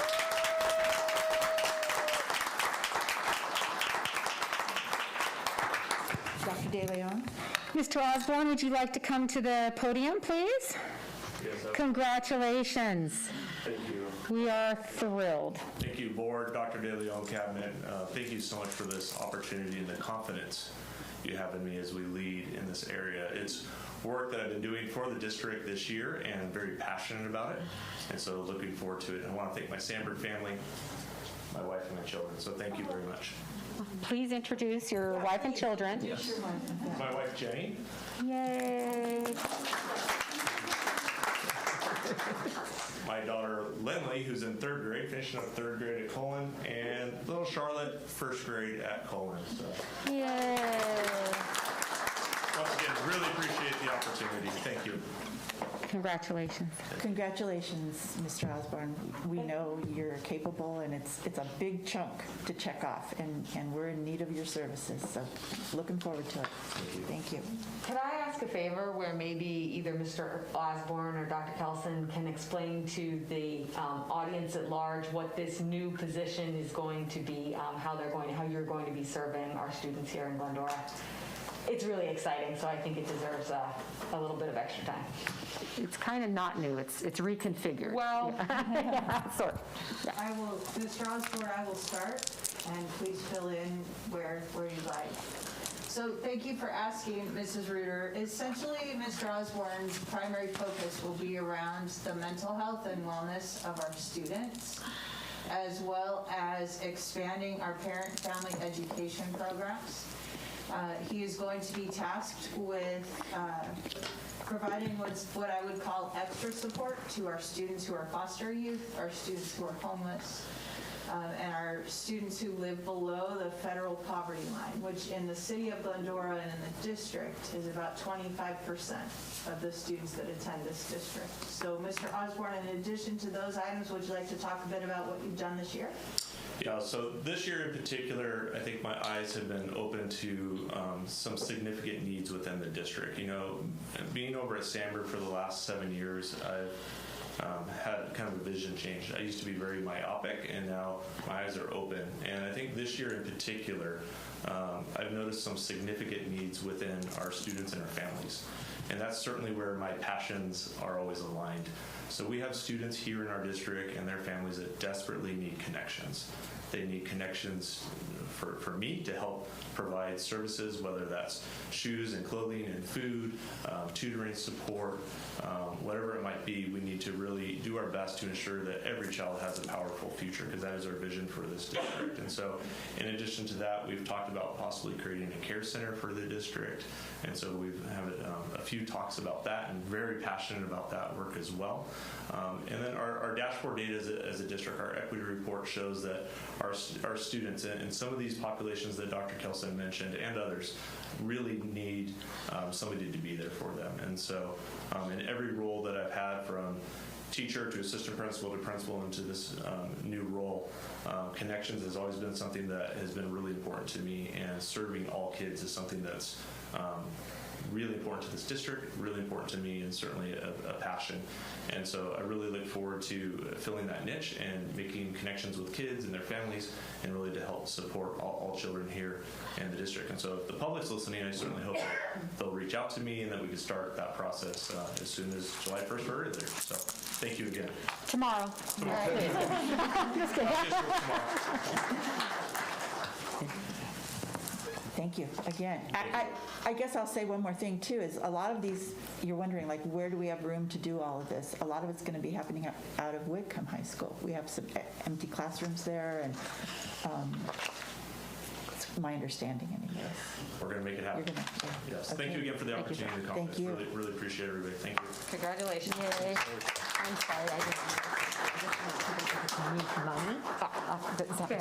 Dr. De Leon? Mr. Osborne, would you like to come to the podium, please? Yes, Congratulations. thank you. We are thrilled. Thank you, Board, Dr. De Leon, Cabinet. Thank you so much for this opportunity and the confidence you have in me as we lead in this area. It's work that I've been doing for the district this year, and I'm very passionate about it, and so looking forward to it. I want to thank my Sandberg family, my wife, and my children, so thank you very much. Please introduce your wife and children. Yes. My wife, Jenny. Yay. My daughter, Lindley, who's in 3rd grade, finishing up 3rd grade at Colin, and little Charlotte, 1st grade at Colin. So, Yay. once again, really appreciate the opportunity. Thank you. Congratulations. Congratulations, Mr. Osborne. We know you're capable, and it's a big chunk to check off, and we're in need of your services, so looking forward to it. Thank you. Could I ask a favor where maybe either Mr. Osborne or Dr. Kelson can explain to the audience at large what this new position is going to be, how you're going to be serving our students here in Glendora? It's really exciting, so I think it deserves a little bit of extra time. It's kind of not new. It's reconfigured. Well, Sort. I will, Mr. Osborne, I will start, and please fill in where you'd like. So thank you for asking, Mrs. Reuter. Essentially, Mr. Osborne's primary focus will be around the mental health and wellness of our students, as well as expanding our parent-family education programs. He is going to be tasked with providing what I would call extra support to our students who are foster youth, our students who are homeless, and our students who live below the federal poverty line, which in the city of Glendora and in the district is about 25% of the students that attend this district. So, Mr. Osborne, in addition to those items, would you like to talk a bit about what you've done this year? Yeah, so this year in particular, I think my eyes have been open to some significant needs within the district. You know, being over at Sandberg for the last 7 years, I've had kind of a vision change. I used to be very myopic, and now my eyes are open. And I think this year in particular, I've noticed some significant needs within our students and our families. And that's certainly where my passions are always aligned. So we have students here in our district and their families that desperately need connections. They need connections for me to help provide services, whether that's shoes and clothing and food, tutoring support, whatever it might be. We need to really do our best to ensure that every child has a powerful future, because that is our vision for this district. And so in addition to that, we've talked about possibly creating a care center for the district. And so we have a few few talks about that and very passionate about that work as well. And then our dashboard data as a district, our equity report shows that our students in some of these populations that Dr. Kelson mentioned and others really need somebody to be there for them. And so in every role that I've had, from teacher to assistant principal to principal into this new role, connections has always been something that has been really important to me, and serving all kids is something that's really important to this district, really important to me, and certainly a passion. And so I really look forward to filling that niche and making connections with kids and their families, and really to help support all children here in the district. And so if the public's listening, I certainly hope that they'll reach out to me and that we can start that process as soon as July 1st or earlier. So thank you again. Tomorrow. Just kidding. Thank you again. I guess I'll say one more thing too, is a lot of these, you're wondering like, where do we have room to do all of this? A lot of it's going to be happening out of Whitcomb High School. We have some empty classrooms there, and it's my understanding anyway. We're going to make it happen. You're gonna, yeah. Yes. Okay. Thank you again for the Thank you. opportunity to come. Thank you. Really appreciate everybody. Thank you. Congratulations. Yay. I'm sorry, I didn't. Okay.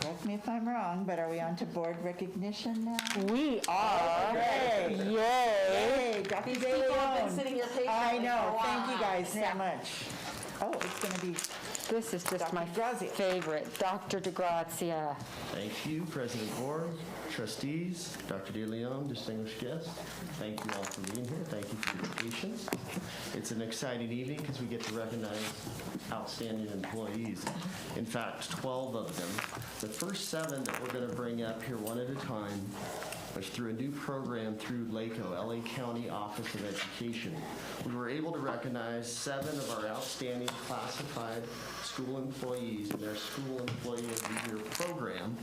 Correct me if I'm wrong, but are we on to board recognition now? We are. Yay. Yay. Dr. These De people have been Leon. sitting here patiently I for know. a Thank you while. guys so much. Oh, it's going to be This is just Dr. my DeGrazia. favorite, Dr. DeGrazia. Thank you, President Board, trustees, Dr. De Leon, distinguished guests. Thank you all for being here. Thank you for your patience. It's an exciting evening because we get to recognize outstanding employees. In fact, 12 of them. The first 7 that we're going to bring up here one at a time was through a new program through LACO, LA County Office of Education. We were able to recognize 7 of our outstanding classified school employees in their School Employee of the Year program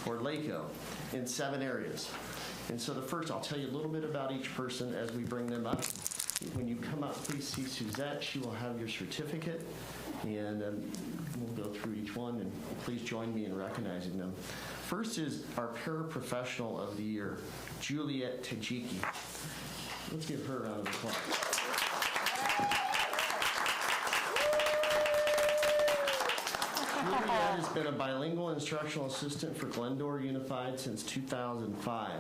for LACO in 7 areas. And so the first, I'll tell you a little bit about each person as we bring them up. When you come up, please see Suzette. She will have your certificate, and we'll go through each one, and please join me in recognizing them. First is our Paraprofessional of the Year, Juliet Tajiki. Let's give her a round of applause. Juliet has been a bilingual instructional assistant for Glendora Unified since 2005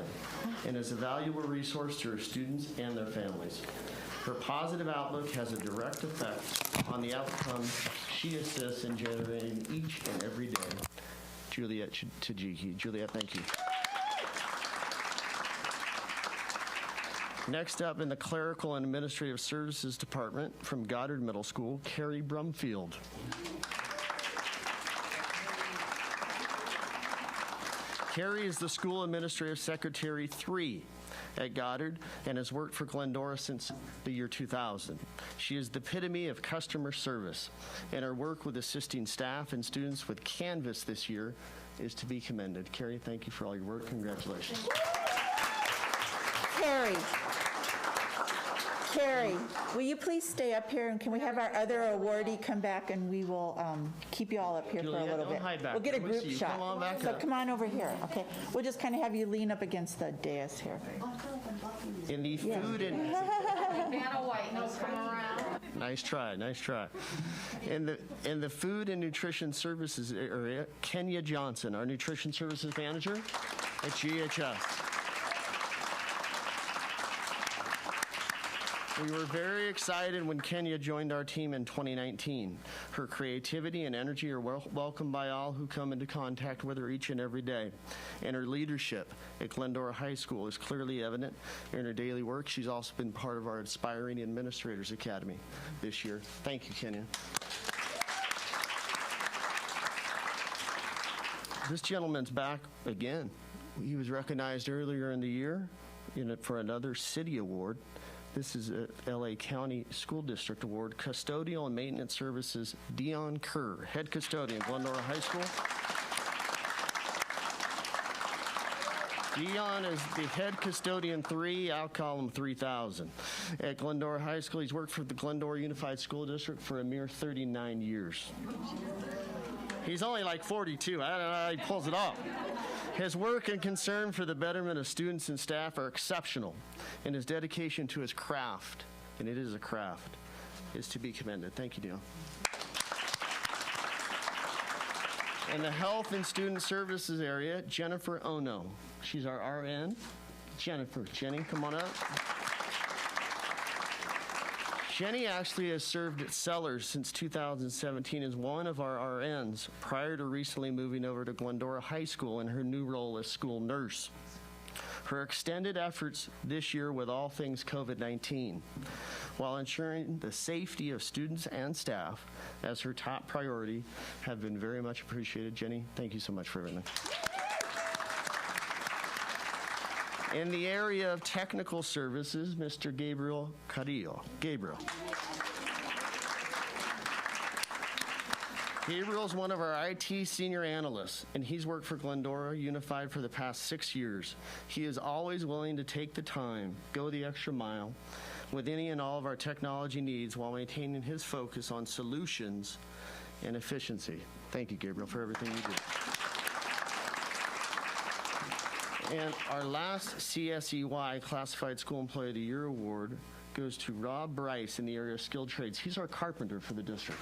and is a valuable resource to her students and their families. Her positive outlook has a direct effect on the outcome she assists in generating each and every day. Juliet Tajiki. Juliet, thank you. Next up in the Clerical and Administrative Services Department from Goddard Middle School, Carrie Brumfield. Carrie is the School Administrative Secretary 3 at Goddard and has worked for Glendora since the year 2000. She is the epitome of customer service, and her work with assisting staff and students with Canvas this year is to be commended. Carrie, thank you for all your work. Congratulations. Carrie, will you please stay up here, and can we have our other awardee come back, and we will keep you all up here for a Juliet, little don't bit. hide back We'll get a there. We see group you. shot. Come on back So up. come on over here, okay? We'll just kind of have you lean up against the dais here. In the food and Vanna White knows come around. nice try. In the food and nutrition services area, Kenya Johnson, our nutrition services manager at GHS. We were very excited when Kenya joined our team in 2019. Her creativity and energy are welcomed by all who come into contact with her each and every day. And her leadership at Glendora High School is clearly evident in her daily work. She's also been part of our Inspiring Administrators Academy this year. Thank you, Kenya. This gentleman's back again. He was recognized earlier in the year for another city award. This is a LA County School District Award, Custodial and Maintenance Services, Dion Kerr, Head Custodian, Glendora High School. Dion is the Head Custodian 3, out column 3000. At Glendora High School, he's worked for the Glendora Unified School District for a mere 39 years. He's only like 42. I don't know how he pulls it off. His work and concern for the betterment of students and staff are exceptional, and his dedication to his craft, and it is a craft, is to be commended. Thank you, Neil. In the Health and Student Services area, Jennifer Ono. She's our RN. Jenny, come on up. Jenny actually has served at Sellers since 2017 as one of our RNs prior to recently moving over to Glendora High School in her new role as school nurse. Her extended efforts this year with all things COVID-19, while ensuring the safety of students and staff as her top priority, have been very much appreciated. Jenny, thank you so much for everything. In the area of technical services, Mr. Gabriel Carrillo. Gabriel's one of our IT senior analysts, and he's worked for Glendora Unified for the past 6 years. He is always willing to take the time, go the extra mile, with any and all of our technology needs while maintaining his focus on solutions and efficiency. Thank you, Gabriel, for everything you do. And our last CSEY Classified School Employee of the Year award goes to Rob Bryce in the area of skilled trades. He's our carpenter for the district.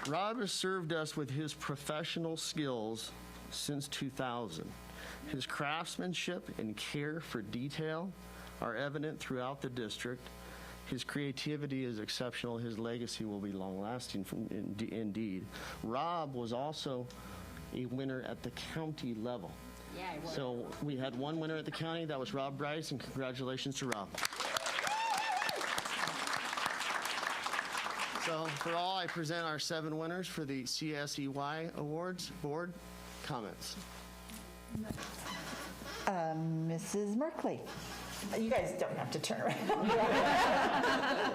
Rob has served us with his professional skills since 2000. His craftsmanship and care for detail are evident throughout the district. His creativity is exceptional. His legacy will be long-lasting indeed. Rob was also a winner at the county level. Yeah, I was. So we had one winner at the county. That was Rob Bryce, and congratulations to Rob. So for all, I present our 7 winners for the CSEY Awards. Board comments. Mrs. Merkley. You guys don't have to turn around.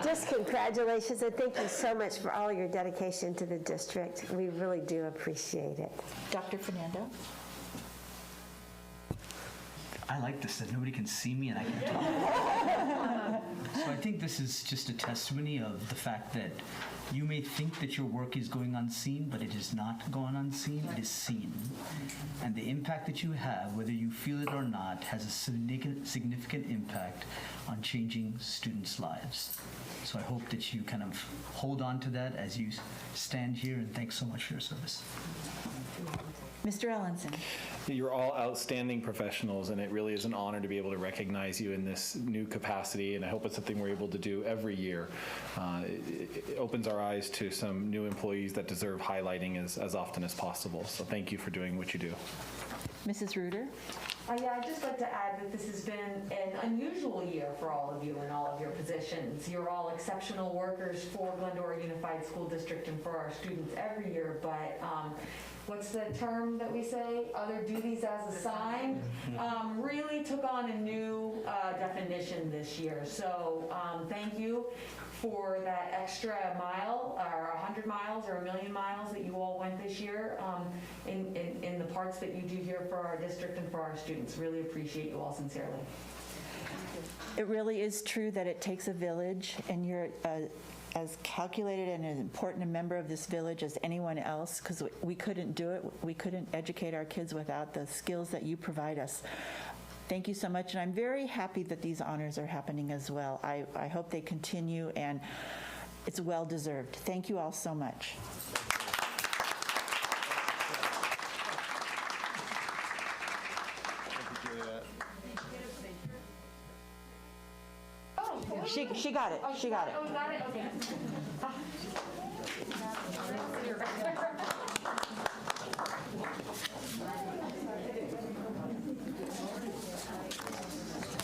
Just congratulations, and thank you so much for all your dedication to the district. We really do appreciate it. Dr. Fernando. I like this, that nobody can see me and I can talk. So I think this is just a testimony of the fact that you may think that your work is going unseen, but it is not going unseen, it is seen. And the impact that you have, whether you feel it or not, has a significant impact on changing students' lives. So I hope that you kind of hold on to that as you stand here, and thanks so much for your service. Mr. Ellenson. You're all outstanding professionals, and it really is an honor to be able to recognize you in this new capacity, and I hope it's something we're able to do every year. It opens our eyes to some new employees that deserve highlighting as often as possible. So thank you for doing what you do. Mrs. Reuter. Yeah, I'd just like to add that this has been an unusual year for all of you in all of your positions. You're all exceptional workers for Glendora Unified School District and for our students every year, but what's the term that we say? Other duties as assigned really took on a new definition this year. So thank you for that extra mile, or 100 miles, or 1,000,000 miles that you all went this year in the parts that you do here for our district and for our students. Really appreciate you all sincerely. It really is true that it takes a village, and you're as calculated and as important a member of this village as anyone else, because we couldn't do it. We couldn't educate our kids without the skills that you provide us. Thank you so much, and I'm very happy that these honors are happening as well. I hope they continue, and it's well-deserved. Thank you all so much. She got it. She got it. Oh, got it? Okay.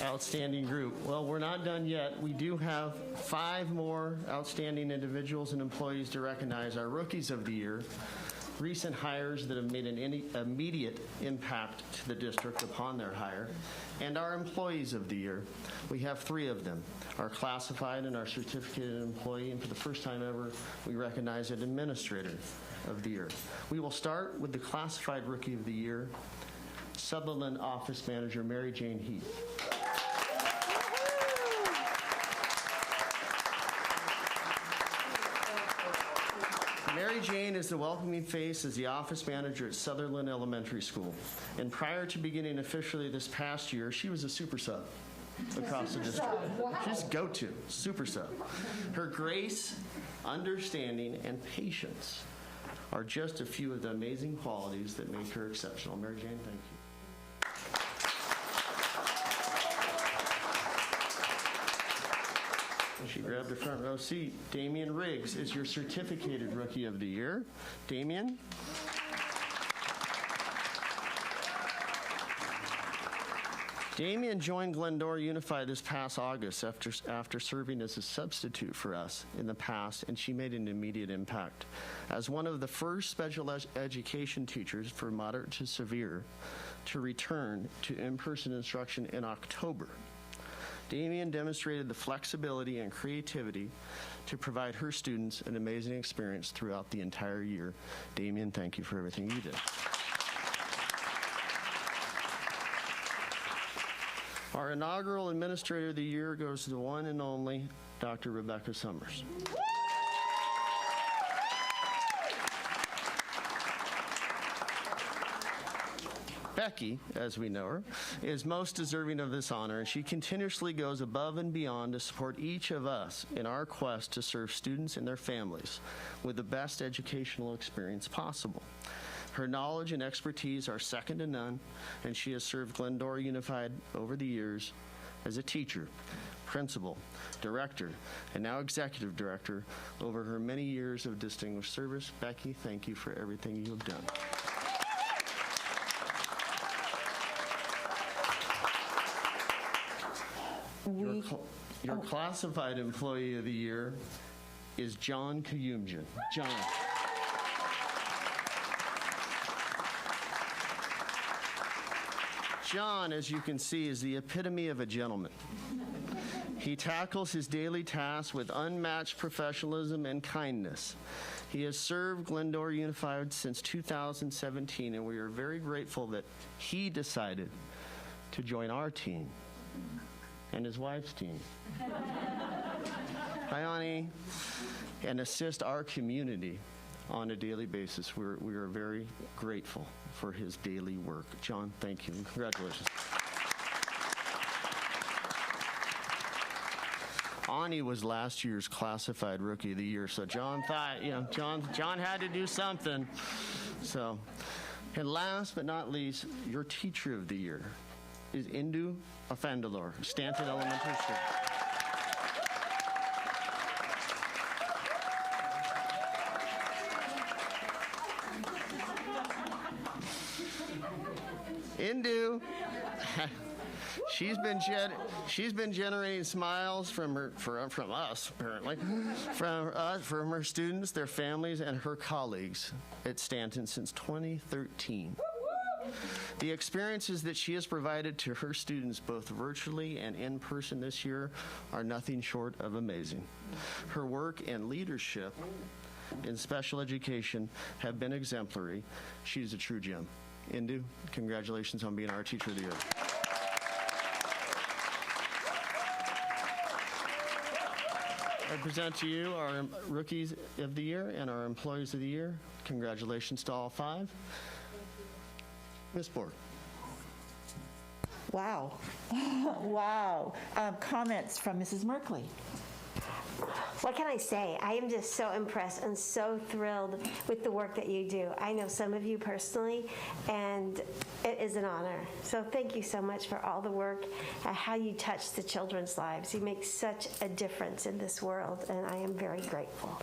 Outstanding group. Well, we're not done yet. We do have 5 more outstanding individuals and employees to recognize. Our Rookies of the Year, recent hires that have made an immediate impact to the district upon their hire, and our Employees of the Year. We have 3 of them, our classified and our certificated employee, and for the first time ever, we recognize an Administrator of the Year. We will start with the classified Rookie of the Year, Sutherland Office Manager Mary Jane Heath. Mary Jane is the welcoming face as the office manager at Sutherland Elementary School. And prior to beginning officially this past year, she was a super sub across the district. She's go-to, super sub. Her grace, understanding, and patience are just a few of the amazing qualities that make her exceptional. Mary Jane, thank you. She grabbed the front row seat. Damian Riggs is your certificated Rookie of the Year. Damian? Damian joined Glendora Unified this past August after serving as a substitute for us in the past, and she made an immediate impact. As one of the first special education teachers for moderate to severe to return to in-person instruction in October, Damian demonstrated the flexibility and creativity to provide her students an amazing experience throughout the entire year. Damian, thank you for everything you did. Our inaugural Administrator of the Year goes to the one and only Dr. Rebecca Summers. Becky, as we know her, is most deserving of this honor, and she continuously goes above and beyond to support each of us in our quest to serve students and their families with the best educational experience possible. Her knowledge and expertise are second to none, and she has served Glendora Unified over the years as a teacher, principal, director, and now executive director over her many years of distinguished service. Becky, thank you for everything you have done. Your classified employee of the year is John Kayumjian. John. John, as you can see, is the epitome of a gentleman. He tackles his daily tasks with unmatched professionalism and kindness. He has served Glendora Unified since 2017, and we are very grateful that he decided to join our team and his wife's team. Hi, Ani. And assist our community on a daily basis. We are very grateful for his daily work. John, thank you, and congratulations. Ani was last year's classified Rookie of the Year, so John thought, John had to do something. So, and last but not least, your Teacher of the Year is Indu Afandalor, Stanton Elementary School. Indu, she's been generating smiles from us apparently, from her students, their families, and her colleagues at Stanton since 2013. The experiences that she has provided to her students, both virtually and in person this year, are nothing short of amazing. Her work and leadership in special education have been exemplary. She's a true gem. Indu, congratulations on being our Teacher of the Year. I present to you our Rookies of the Year and our Employees of the Year. Congratulations to all 5. Ms. Borg. Wow. Wow. Comments from Mrs. Merkley. What can I say? I am just so impressed and so thrilled with the work that you do. I know some of you personally, and it is an honor. So thank you so much for all the work and how you touch the children's lives. You make such a difference in this world, and I am very grateful.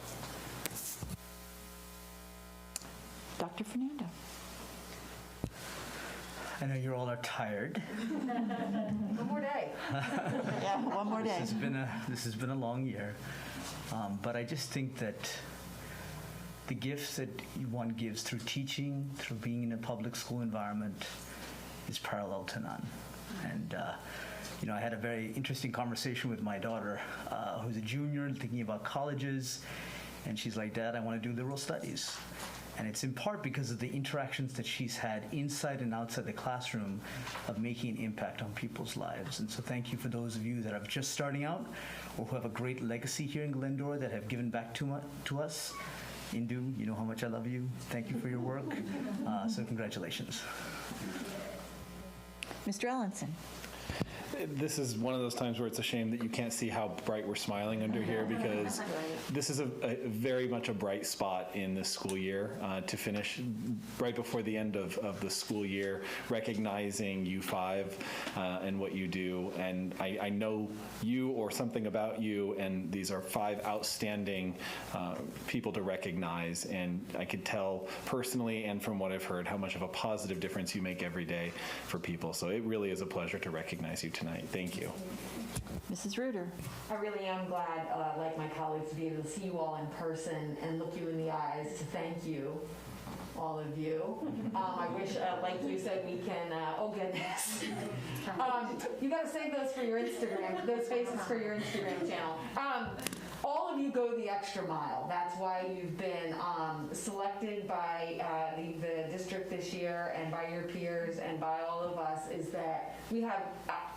Dr. Fernando. I know you all are tired. One more day. Yeah, one more day. This has been a long year, but I just think that the gifts that one gives through teaching, through being in a public school environment, is parallel to none. And I had a very interesting conversation with my daughter, who's a junior, thinking about colleges, and she's like, "Dad, I want to do liberal studies." And it's in part because of the interactions that she's had inside and outside the classroom of making an impact on people's lives. And so thank you for those of you that are just starting out or who have a great legacy here in Glendora that have given back to us. Indu, you know how much I love you. Thank you for your work. So congratulations. Mr. Ellenson. This is one of those times where it's a shame that you can't see how bright we're smiling under here, because this is a very much a bright spot in this school year to finish right before the end of the school year, recognizing U5 and what you do. And I know you or something about you, and these are 5 outstanding people to recognize. And I could tell personally and from what I've heard how much of a positive difference you make every day for people. So it really is a pleasure to recognize you tonight. Thank you. Mrs. Reuter. I really am glad, like my colleagues, to be able to see you all in person and look you in the eyes to thank you, all of you. I wish, like you said, we can, oh goodness. You gotta save those for your Instagram, those faces for your Instagram channel. All of you go the extra mile. That's why you've been selected by the district this year and by your peers and by all of us, is that we have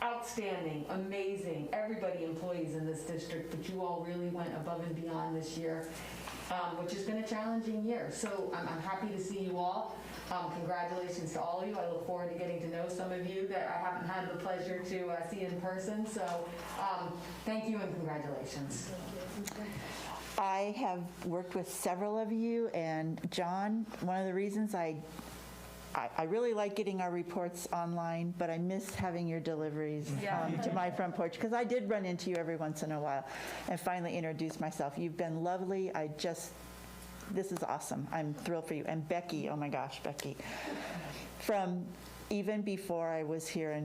outstanding, amazing, everybody employees in this district, but you all really went above and beyond this year, which has been a challenging year. So I'm happy to see you all. Congratulations to all of you. I look forward to getting to know some of you that I haven't had the pleasure to see in person. So thank you and congratulations. I have worked with several of you, and John, one of the reasons I really like getting our reports online, but I miss having your deliveries to my front porch, because I did run into you every once in a while and finally introduce myself. You've been lovely. This is awesome. I'm thrilled for you. And Becky, oh my gosh, Becky. From even before I was here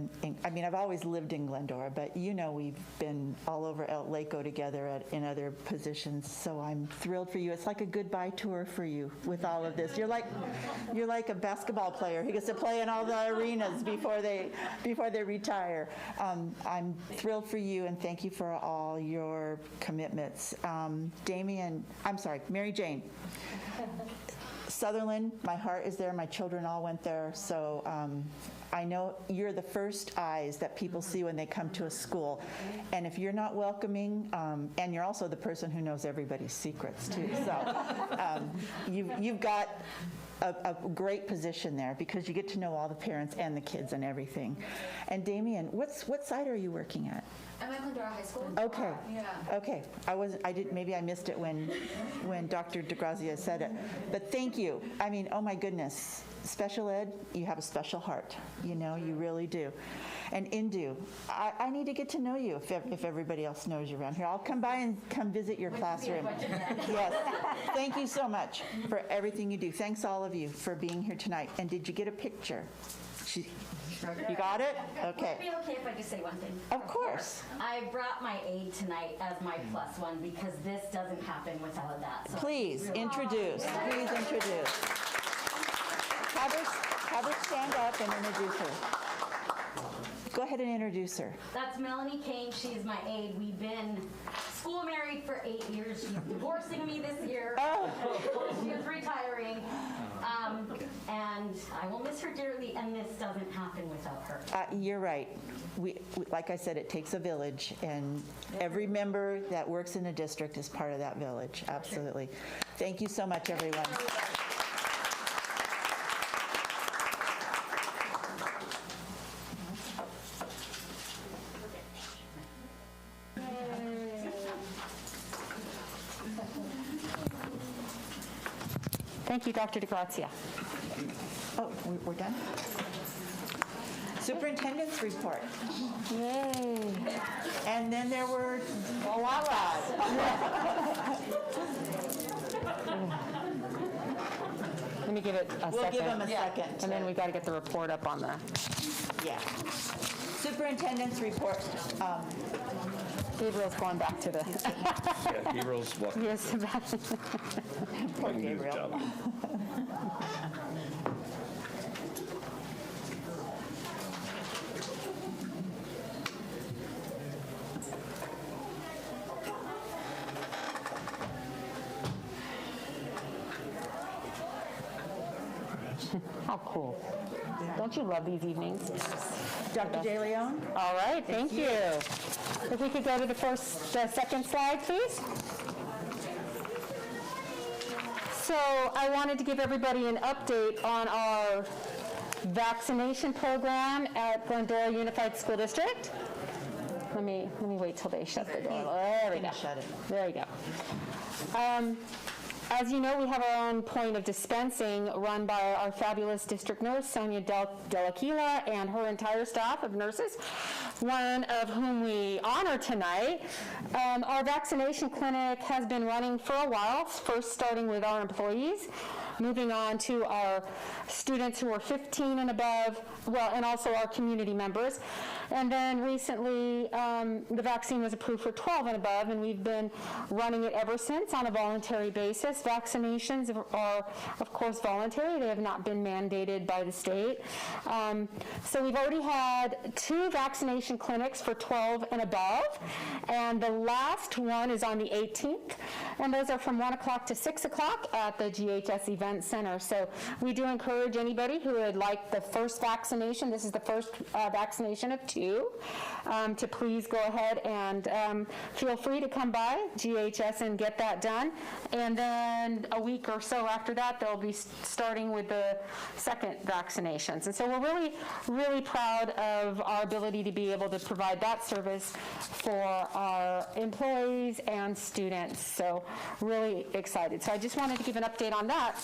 I've always lived in Glendora, but we've been all over Laco together in other positions, so I'm thrilled for you. It's like a goodbye tour for you with all of this. You're like a basketball player who gets to play in all the arenas before they retire. I'm thrilled for you, and thank you for all your commitments. Mary Jane. Sutherland, my heart is there. My children all went there. So I know you're the first eyes that people see when they come to a school. And if you're not welcoming, and you're also the person who knows everybody's secrets too. So you've got a great position there, because you get to know all the parents and the kids and everything. And Damien, what side are you working at? I'm at Glendora High School. Okay. Yeah. Okay. Maybe I missed it when Dr. DeGrazia said it. But thank you. I mean, oh my goodness. Special ed, you have a special heart. You really do. And Indu, I need to get to know you if everybody else knows you around here. I'll come by and come visit your classroom. Yes. Thank you so much for everything you do. Thanks all of you for being here tonight. And did you get a picture? You got it? Okay. Would it be okay if I just say one thing? Of course. I brought my aide tonight as my plus one, because this doesn't happen without that. So Please introduce. Please introduce. Have her stand up and introduce her. Go ahead and introduce her. That's Melanie Kane. She's my aide. We've been school married for 8 years. She's divorcing me this year. Oh. She's retiring. And I will miss her dearly, and this doesn't happen without her. You're right. We, like I said, it takes a village, and every member that works in a district is part of that village. Absolutely. Thank you so much, everyone. Thank you, Dr. DeGrazia. Oh, we're done? Superintendent's report. Yay. And then there were Let me give it a second. We'll give him a second. And then we've got to get the report up on the... Yeah. Superintendent's report. Gabriel's going back to the... Yeah, Gabriel's walking. Yes, Sebastian. Poor Gabriel. How cool. Don't you love these evenings? Dr. De Leon? All right, thank you. If we could go to the second slide, please. So I wanted to give everybody an update on our vaccination program at Glendora Unified School District. Let me wait till they shut the door. There we go. Shut it. There we go. As you know, we have our own point of dispensing run by our fabulous district nurse, Sonia Delaquila, and her entire staff of nurses, one of whom we honor tonight. Our vaccination clinic has been running for a while, first starting with our employees, moving on to our students who are 15 and above, well, and also our community members. And then recently, the vaccine was approved for 12 and above, and we've been running it ever since on a voluntary basis. Vaccinations are, of course, voluntary. They have not been mandated by the state. So we've already had 2 vaccination clinics for 12 and above, and the last one is on the 18th, and those are from 1 o'clock to 6 o'clock at the GHS Event Center. So we do encourage anybody who would like the first vaccination, this is the first vaccination of 2, to please go ahead and feel free to come by GHS and get that done. And then a week or so after that, they'll be starting with the second vaccinations. And so we're really, really proud of our ability to be able to provide that service for our employees and students. So really excited. So I just wanted to give an update on that.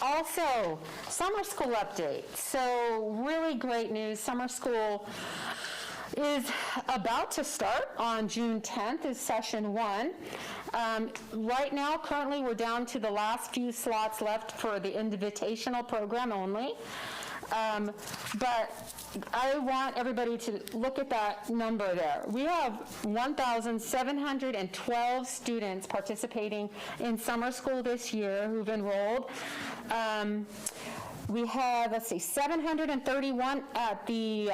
Also, summer school update. So really great news. Summer school is about to start on June 10th is session 1. Right now, currently, we're down to the last few slots left for the invitational program only. But I want everybody to look at that number there. We have 1,712 students participating in summer school this year who've enrolled. We have, 731 at the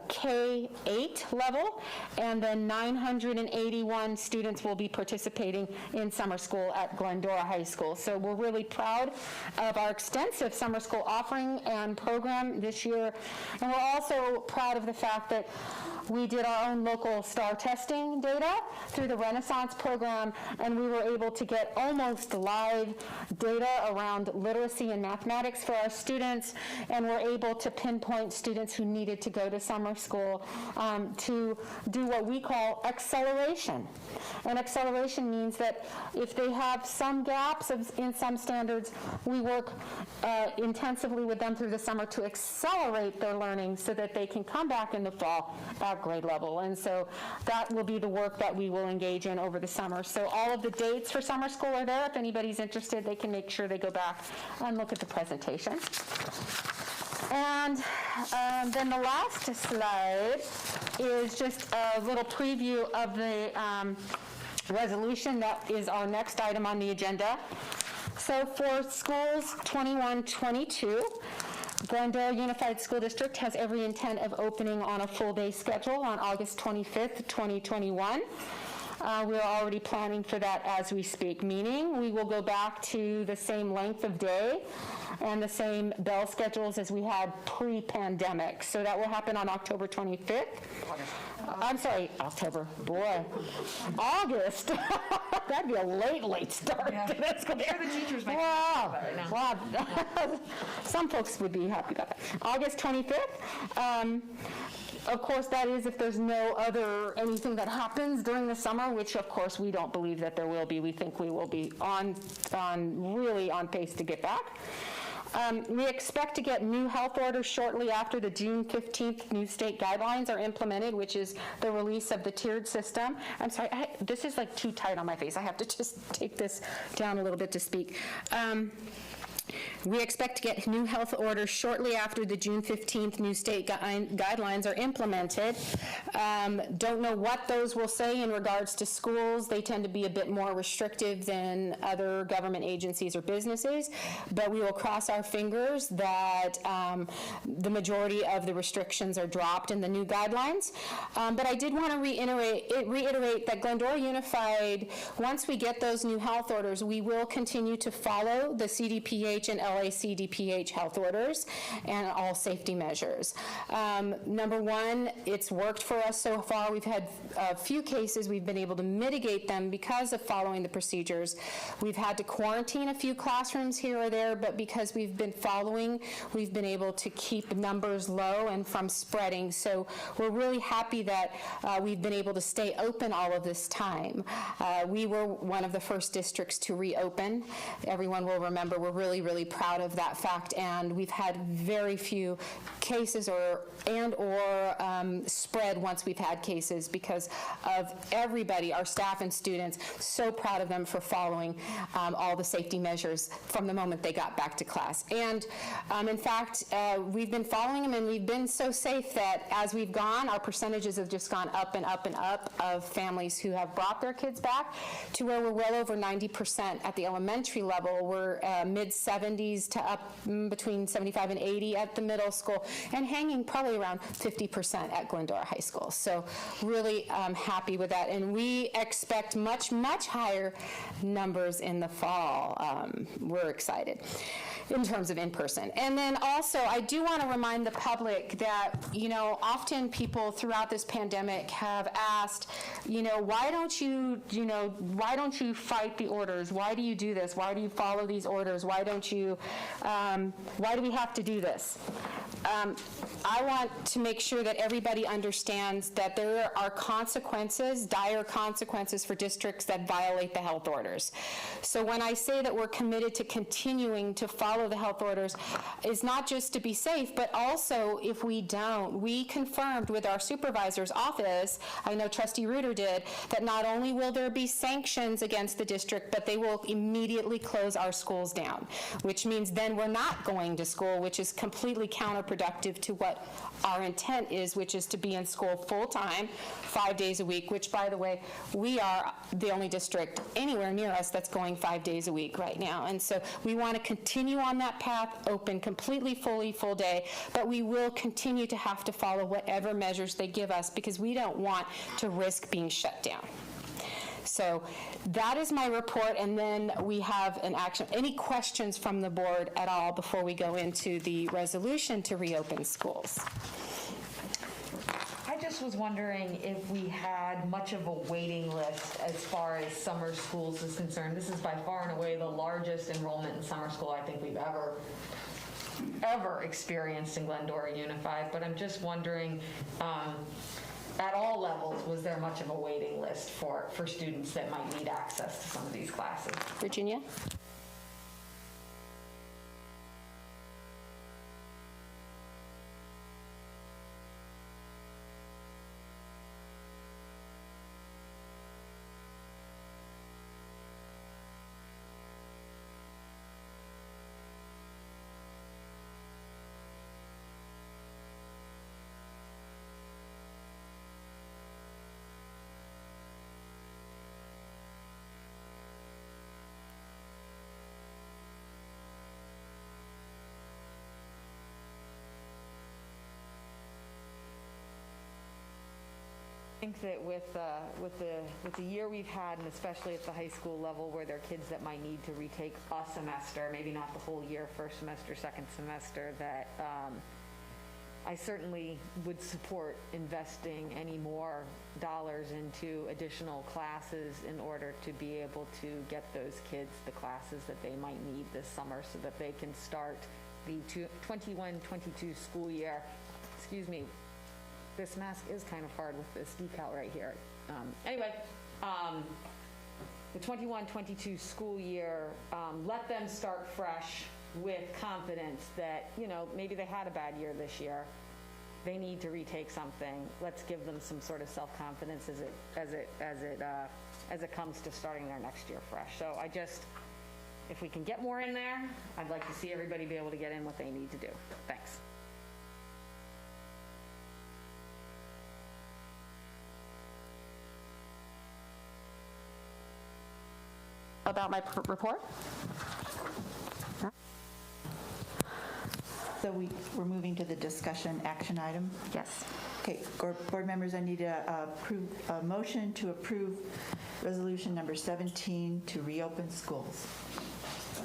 K-8 level, and then 981 students will be participating in summer school at Glendora High School. So we're really proud of our extensive summer school offering and program this year. And we're also proud of the fact that we did our own local STAR testing data through the Renaissance program, and we were able to get almost live data around literacy and mathematics for our students, and we're able to pinpoint students who needed to go to summer school to do what we call acceleration. And acceleration means that if they have some gaps in some standards, we work intensively with them through the summer to accelerate their learning so that they can come back in the fall at grade level. And so that will be the work that we will engage in over the summer. So all of the dates for summer school are there. If anybody's interested, they can make sure they go back and look at the presentation. And then the last slide is just a little preview of the resolution that is our next item on the agenda. So for schools 21-22, Glendora Unified School District has every intent of opening on a full-day schedule on August 25th, 2021. We're already planning for that as we speak, meaning we will go back to the same length of day and the same bell schedules as we had pre-pandemic. So that will happen on October 25th. I'm sorry, October, boy. August. That'd be a late start to this school year. I'm sure the teachers might Wow. be happy Wow. Some folks would be happy about that. August 25th. Of course, that is if there's no other anything that happens during the summer, which of course we don't believe that there will be. We think we will be really on pace to get back. We expect to get new health orders shortly after the June 15th new state guidelines are implemented, which is the release of the tiered system. I'm sorry, this is like too tight on my face. I have to just take this down a little bit to speak. We expect to get new health orders shortly after the June 15th new state guidelines are implemented. Don't know what those will say in regards to schools. They tend to be a bit more restrictive than other government agencies or businesses, but we will cross our fingers that the majority of the restrictions are dropped in the new guidelines. But I did want to reiterate that Glendora Unified, once we get those new health orders, we will continue to follow the CDPA DPH and LACDPH health orders and all safety measures. Number one, it's worked for us so far. We've had a few cases. We've been able to mitigate them because of following the procedures. We've had to quarantine a few classrooms here or there, but because we've been following, we've been able to keep numbers low and from spreading. So we're really happy that we've been able to stay open all of this time. We were one of the first districts to reopen. Everyone will remember we're really, really proud of that fact, and we've had very few cases or spread once we've had cases because of everybody, our staff and students, so proud of them for following all the safety measures from the moment they got back to class. And in fact, we've been following them, and we've been so safe that as we've gone, our percentages have just gone up and up and up of families who have brought their kids back to where we're well over 90% at the elementary level. We're mid-70s to up between 75 and 80 at the middle school, and hanging probably around 50% at Glendora High School. So really happy with that. And we expect much, much higher numbers in the fall. We're excited in terms of in-person. And then also, I do want to remind the public that, often people throughout this pandemic have asked, why don't you fight the orders? Why do you do this? Why do you follow these orders? Why do we have to do this? I want to make sure that everybody understands that there are consequences, dire consequences for districts that violate the health orders. So when I say that we're committed to continuing to follow the health orders, is not just to be safe, but also if we don't, we confirmed with our supervisor's office, I know Trustee Reuter did, that not only will there be sanctions against the district, but they will immediately close our schools down, which means then we're not going to school, which is completely counterproductive to what our intent is, which is to be in school full-time, 5 days a week, which, by the way, we are the only district anywhere near us that's going 5 days a week right now. And so we want to continue on that path, open completely, fully, full day, but we will continue to have to follow whatever measures they give us because we don't want to risk being shut down. So that is my report, and then we have an action. Any questions from the board at all before we go into the resolution to reopen schools? I just was wondering if we had much of a waiting list as far as summer schools is concerned. This is by far and away the largest enrollment in summer school I think we've ever experienced in Glendora Unified, but I'm just wondering, at all levels, was there much of a waiting list for students that might need access to some of these classes? Virginia? I think that with the year we've had, and especially at the high school level, where there are kids that might need to retake a semester, maybe not the whole year, first semester, second semester, that I certainly would support investing any more dollars into additional classes in order to be able to get those kids the classes that they might need this summer so that they can start the 21-22 school year. Excuse me. This mask is kind of hard with this decal right here. Anyway, the 21-22 school year, let them start fresh with confidence that, maybe they had a bad year this year. They need to retake something. Let's give them some sort of self-confidence as it comes to starting their next year fresh. So if we can get more in there, I'd like to see everybody be able to get in what they need to do. Thanks. About my report? So we're moving to the discussion action item? Yes. Okay, board members, I need a motion to approve resolution number 17 to reopen schools.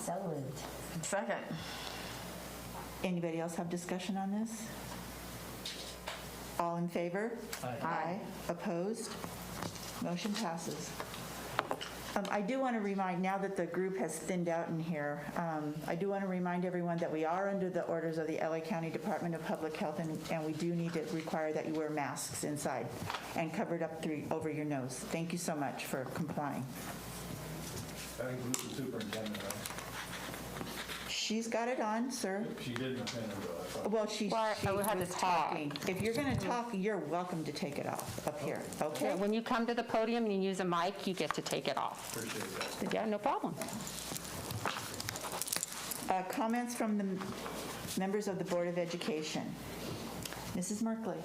So moved. Second. Anybody else have discussion on this? All in favor? Aye. Opposed? Motion passes. I do want to remind, now that the group has thinned out in here, I do want to remind everyone that we are under the orders of the LA County Department of Public Health, and we do need to require that you wear masks inside and covered up over your nose. Thank you so much for complying. That includes the superintendent, right? She's got it on, sir. She didn't attend, though, I thought. Well, she Well, I would have was to talk. talking. If you're going to talk, you're welcome to take it off up here, okay? When you come to the podium and you use a mic, you get to take it off. Appreciate that. Yeah, no problem. Comments from the members of the Board of Education. Mrs. Merkley.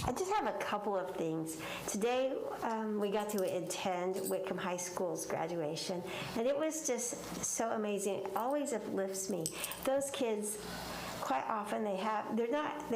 I just have a couple of things. Today, we got to attend Whitcomb High School's graduation, and it was just so amazing. It always uplifts me. Those kids, quite often they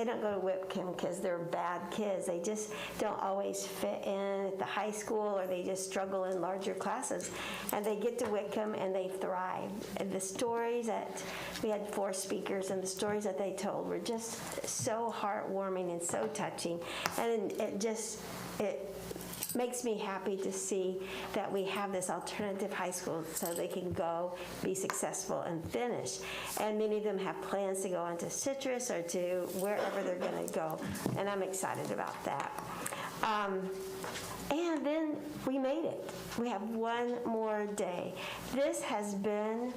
don't go to Whitcomb because they're bad kids. They just don't always fit in at the high school, or they just struggle in larger classes. And they get to Whitcomb and they thrive. And the stories that, we had 4 speakers, and the stories that they told were just so heartwarming and so touching. And it makes me happy to see that we have this alternative high school so they can go be successful and finish. And many of them have plans to go on to Citrus or to wherever they're going to go. And I'm excited about that. And then we made it. We have one more day. This has been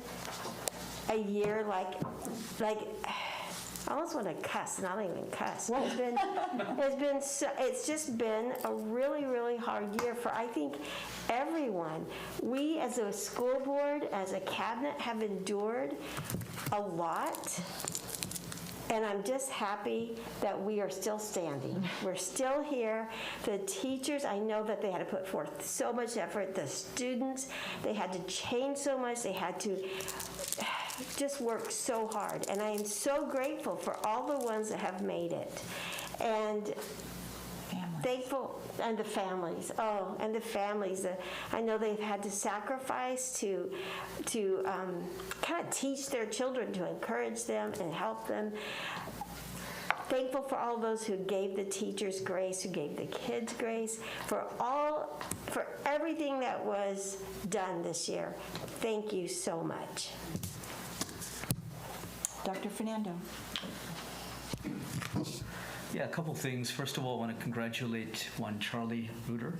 a year like I almost want to cuss, and I don't even cuss. It's just been a really, really hard year for, I think, everyone. We as a school board, as a cabinet, have endured a lot. And I'm just happy that we are still standing. We're still here. The teachers, I know that they had to put forth so much effort. The students, they had to change so much. They had to just work so hard. And I am so grateful for all the ones that have made it. And thankful, and the families. Oh, and the families. I know they've had to sacrifice to kind of teach their children, to encourage them and help them. Thankful for all those who gave the teachers grace, who gave the kids grace, for everything that was done this year. Thank you so much. Dr. Fernando. Yeah, a couple things. First of all, I want to congratulate one Charlie Reuter,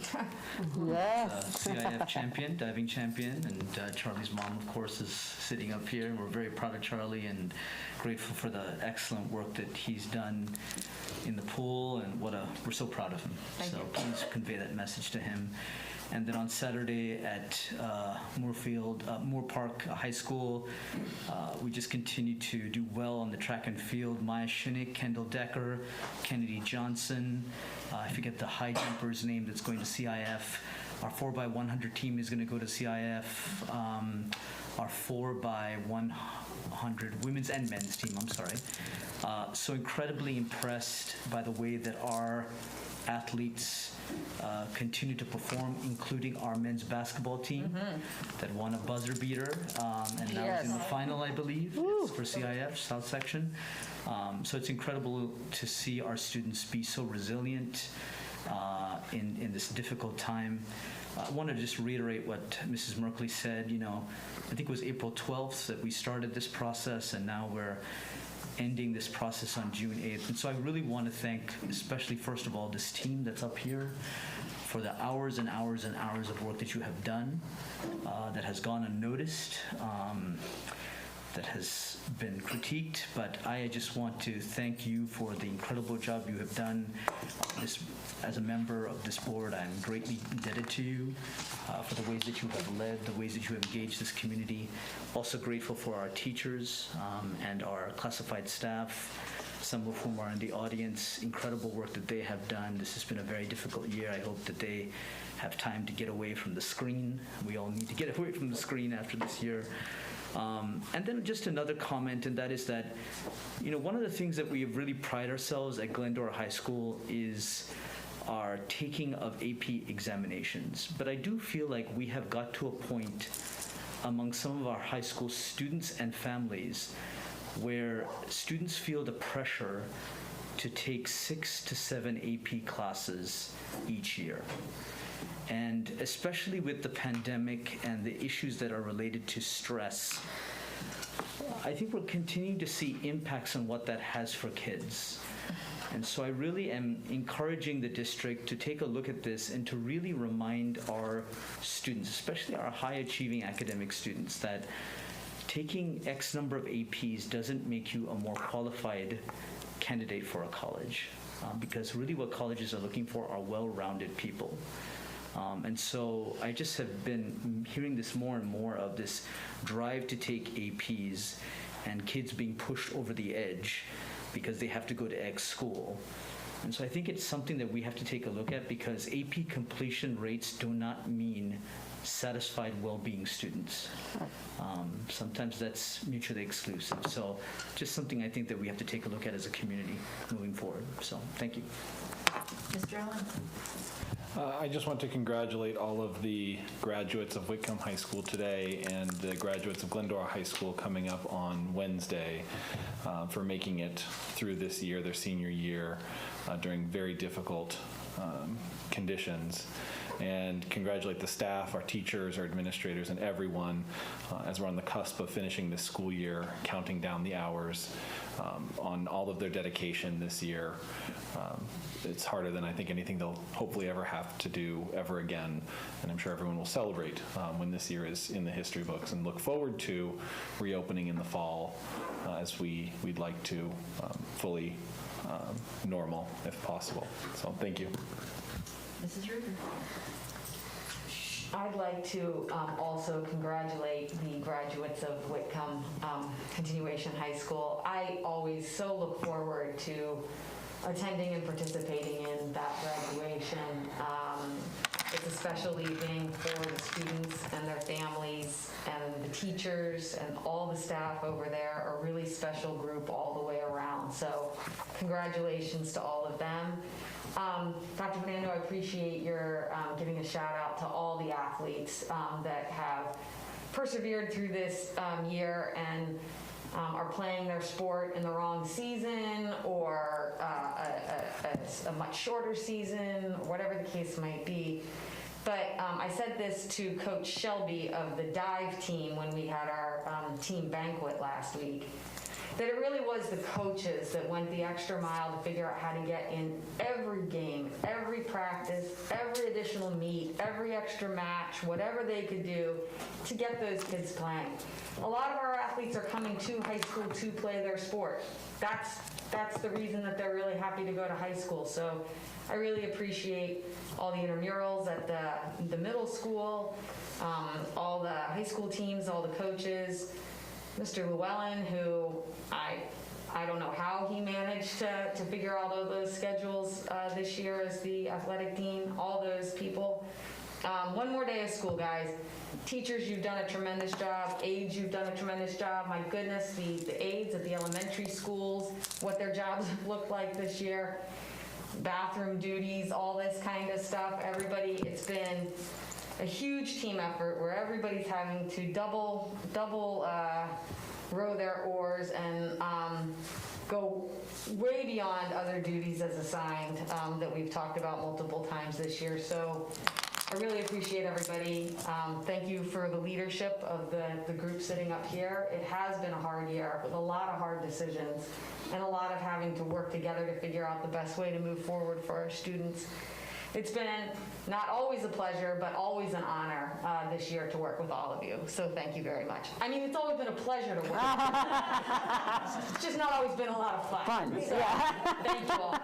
Yes. CIF champion, diving champion, and Charlie's mom, of course, is sitting up here. We're very proud of Charlie and grateful for the excellent work that he's done in the pool, and we're so proud of him. Please convey that message to him. And then on Saturday at Moore Park High School, we just continue to do well on the track and field. Maya Shinnick, Kendall Decker, Kennedy Johnson. I forget the high jumper's name that's going to CIF. Our 4x100 team is going to go to CIF. Our 4x100 women's and men's team, I'm sorry. So incredibly impressed by the way that our athletes continue to perform, including our men's basketball team that won a buzzer beater and now is in the final, I believe, it's for CIF South Section. So it's incredible to see our students be so resilient in this difficult time. I want to just reiterate what Mrs. Merkley said. You know, I think it was April 12th that we started this process, and now we're ending this process on June 8th. And so I really want to thank, especially first of all, this team that's up here for the hours and hours and hours of work that you have done that has gone unnoticed, that has been critiqued. But I just want to thank you for the incredible job you have done. As a member of this board, I'm greatly indebted to you for the ways that you have led, the ways that you have engaged this community. Also grateful for our teachers and our classified staff, some of whom are in the audience. Incredible work that they have done. This has been a very difficult year. I hope that they have time to get away from the screen. We all need to get away from the screen after this year. And then just another comment, and that is that, you know, one of the things that we really pride ourselves at Glendora High School is our taking of AP examinations. But I do feel like we have got to a point among some of our high school students and families where students feel the pressure to take 6 to 7 AP classes each year. And especially with the pandemic and the issues that are related to stress, I think we're continuing to see impacts on what that has for kids. And so I really am encouraging the district to take a look at this and to really remind our students, especially our high-achieving academic students, that taking X number of APs doesn't make you a more qualified candidate for a college, because really what colleges are looking for are well-rounded people. And so I just have been hearing this more and more of this drive to take APs and kids being pushed over the edge because they have to go to X school. And so I think it's something that we have to take a look at, because AP completion rates do not mean satisfied, well-being students. Sometimes that's mutually exclusive. So just something I think that we have to take a look at as a community moving forward. So thank you. Mr. Owen? I just want to congratulate all of the graduates of Whitcomb High School today and the graduates of Glendora High School coming up on Wednesday for making it through this year, their senior year, during very difficult conditions. And congratulate the staff, our teachers, our administrators, and everyone as we're on the cusp of finishing this school year, counting down the hours on all of their dedication this year. It's harder than I think anything they'll hopefully ever have to do ever again, and I'm sure everyone will celebrate when this year is in the history books and look forward to reopening in the fall as we'd like to fully normal if possible. So thank you. Mrs. Ruger? I'd like to also congratulate the graduates of Whitcomb Continuation High School. I always so look forward to attending and participating in that graduation. It's a special evening for the students and their families, and the teachers and all the staff over there are a really special group all the way around. So congratulations to all of them. Dr. Fernando, I appreciate your giving a shout out to all the athletes that have persevered through this year and are playing their sport in the wrong season or a much shorter season, whatever the case might be. But I said this to Coach Shelby of the dive team when we had our team banquet last week, that it really was the coaches that went the extra mile to figure out how to get in every game, every practice, every additional meet, every extra match, whatever they could do to get those kids playing. A lot of our athletes are coming to high school to play their sport. That's the reason that they're really happy to go to high school. So I really appreciate all the intramurals at the middle school, all the high school teams, all the coaches, Mr. Llewellyn, who I don't know how he managed to figure out all those schedules this year as the athletic dean, all those people. One more day of school, guys. Teachers, you've done a tremendous job. Aides, you've done a tremendous job. My goodness, the aides at the elementary schools, what their jobs have looked like this year. Bathroom duties, all this kind of stuff. Everybody, it's been a huge team effort where everybody's having to double row their oars and go way beyond other duties as assigned that we've talked about multiple times this year. So I really appreciate everybody. Thank you for the leadership of the group sitting up here. It has been a hard year with a lot of hard decisions and a lot of having to work together to figure out the best way to move forward for our students. It's been not always a pleasure, but always an honor this year to work with all of you. So thank you very much. I mean, it's always been a pleasure to work with you. It's just not always been a lot of fun. So, thank you all.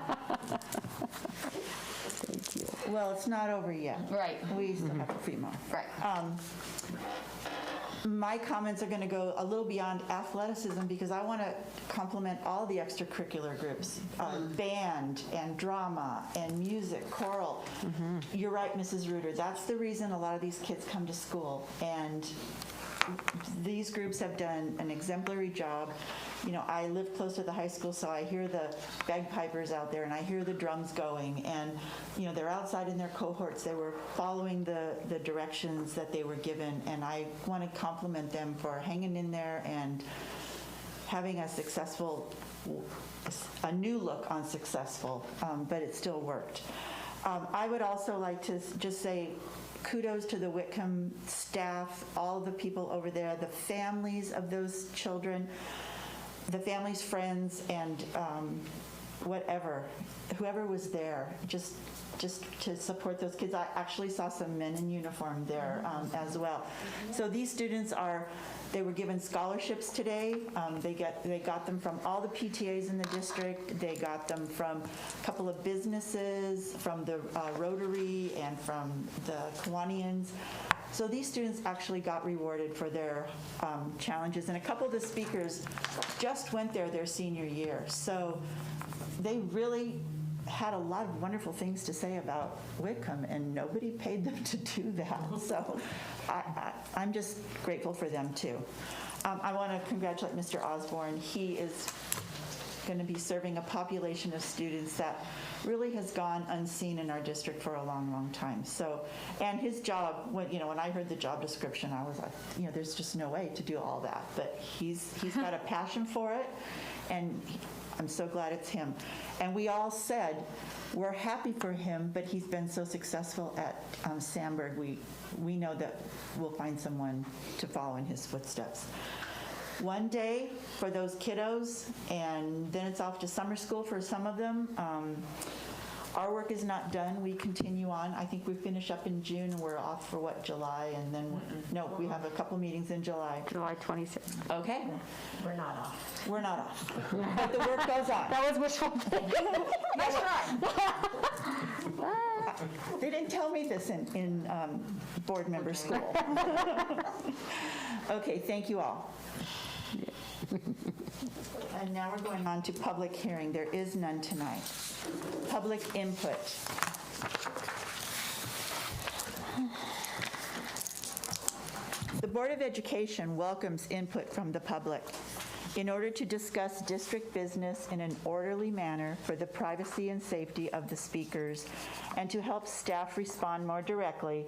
Well, it's not over yet. Right. We still have a few more. Right. My comments are going to go a little beyond athleticism because I want to compliment all the extracurricular groups, band and drama and music, choral. You're right, Mrs. Reuter. That's the reason a lot of these kids come to school. And these groups have done an exemplary job. You know, I live close to the high school, so I hear the bagpipers out there, and I hear the drums going, and, you know, they're outside in their cohorts. They were following the directions that they were given, and I want to compliment them for hanging in there and having a new look on successful, but it still worked. I would also like to just say kudos to the Whitcomb staff, all the people over there, the families of those children, the families, friends, and whoever was there, just to support those kids. I actually saw some men in uniform there as well. So these students they were given scholarships today. They got them from all the PTAs in the district. They got them from a couple of businesses, from the Rotary and from the Kiwanians. So these students actually got rewarded for their challenges. And a couple of the speakers just went there their senior year. So they really had a lot of wonderful things to say about Whitcomb, and nobody paid them to do that. So I'm just grateful for them, too. I want to congratulate Mr. Osborne. He is going to be serving a population of students that really has gone unseen in our district for a long, long time. So, and his job, when I heard the job description, I was like, there's just no way to do all that. But he's got a passion for it, and I'm so glad it's him. And we all said we're happy for him, but he's been so successful at Sandburg. We know that we'll find someone to follow in his footsteps. One day for those kiddos, and then it's off to summer school for some of them. Our work is not done. We continue on. I think we finish up in June, and we're off for July, and then, no, we have a couple meetings in July. July 26th. Okay? We're not off. We're not off. But the work goes on. That was wishful thinking. Nice try. They didn't tell me this in board member school. Okay, thank you all. And now we're going on to public hearing. There is none tonight. Public input. The Board of Education welcomes input from the public in order to discuss district business in an orderly manner for the privacy and safety of the speakers and to help staff respond more directly.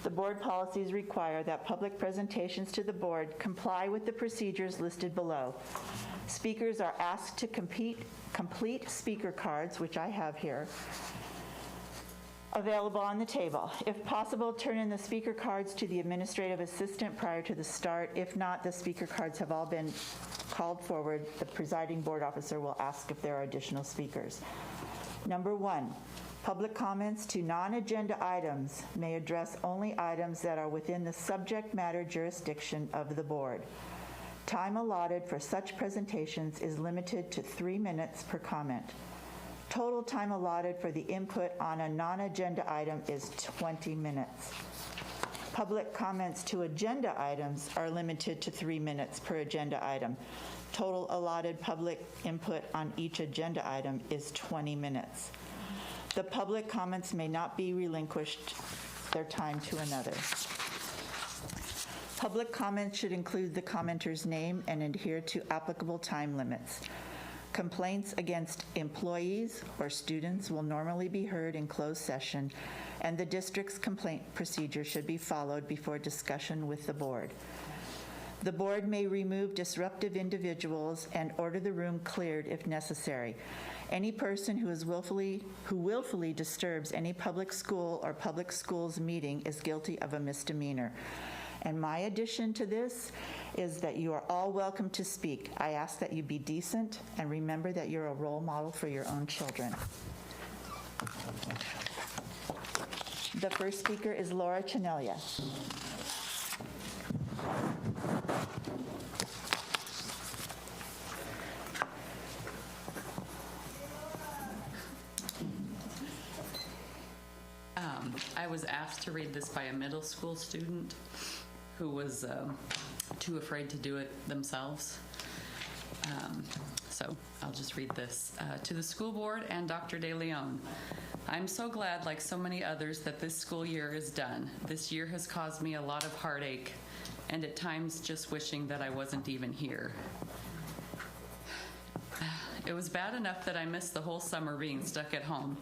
The board policies require that public presentations to the board comply with the procedures listed below. Speakers are asked to complete speaker cards, which I have here, available on the table. If possible, turn in the speaker cards to the administrative assistant prior to the start. If not, the speaker cards have all been called forward. The presiding board officer will ask if there are additional speakers. Number 1. Public comments to non-agenda items may address only items that are within the subject matter jurisdiction of the board. Time allotted for such presentations is limited to 3 minutes per comment. Total time allotted for the input on a non-agenda item is 20 minutes. Public comments to agenda items are limited to 3 minutes per agenda item. Total allotted public input on each agenda item is 20 minutes. The public comments may not be relinquished their time to another. Public comments should include the commenter's name and adhere to applicable time limits. Complaints against employees or students will normally be heard in closed session, and the district's complaint procedure should be followed before discussion with the board. The board may remove disruptive individuals and order the room cleared if necessary. Any person who willfully disturbs any public school or public schools meeting is guilty of a misdemeanor. And my addition to this is that you are all welcome to speak. I ask that you be decent and remember that you're a role model for your own children. The first speaker is Laura Chanelia. I was asked to read this by a middle school student who was too afraid to do it themselves. So I'll just read this. To the school board and Dr. De Leon, I'm so glad, like so many others, that this school year is done. This year has caused me a lot of heartache. and at times just wishing that I wasn't even here. It was bad enough that I missed the whole summer being stuck at home,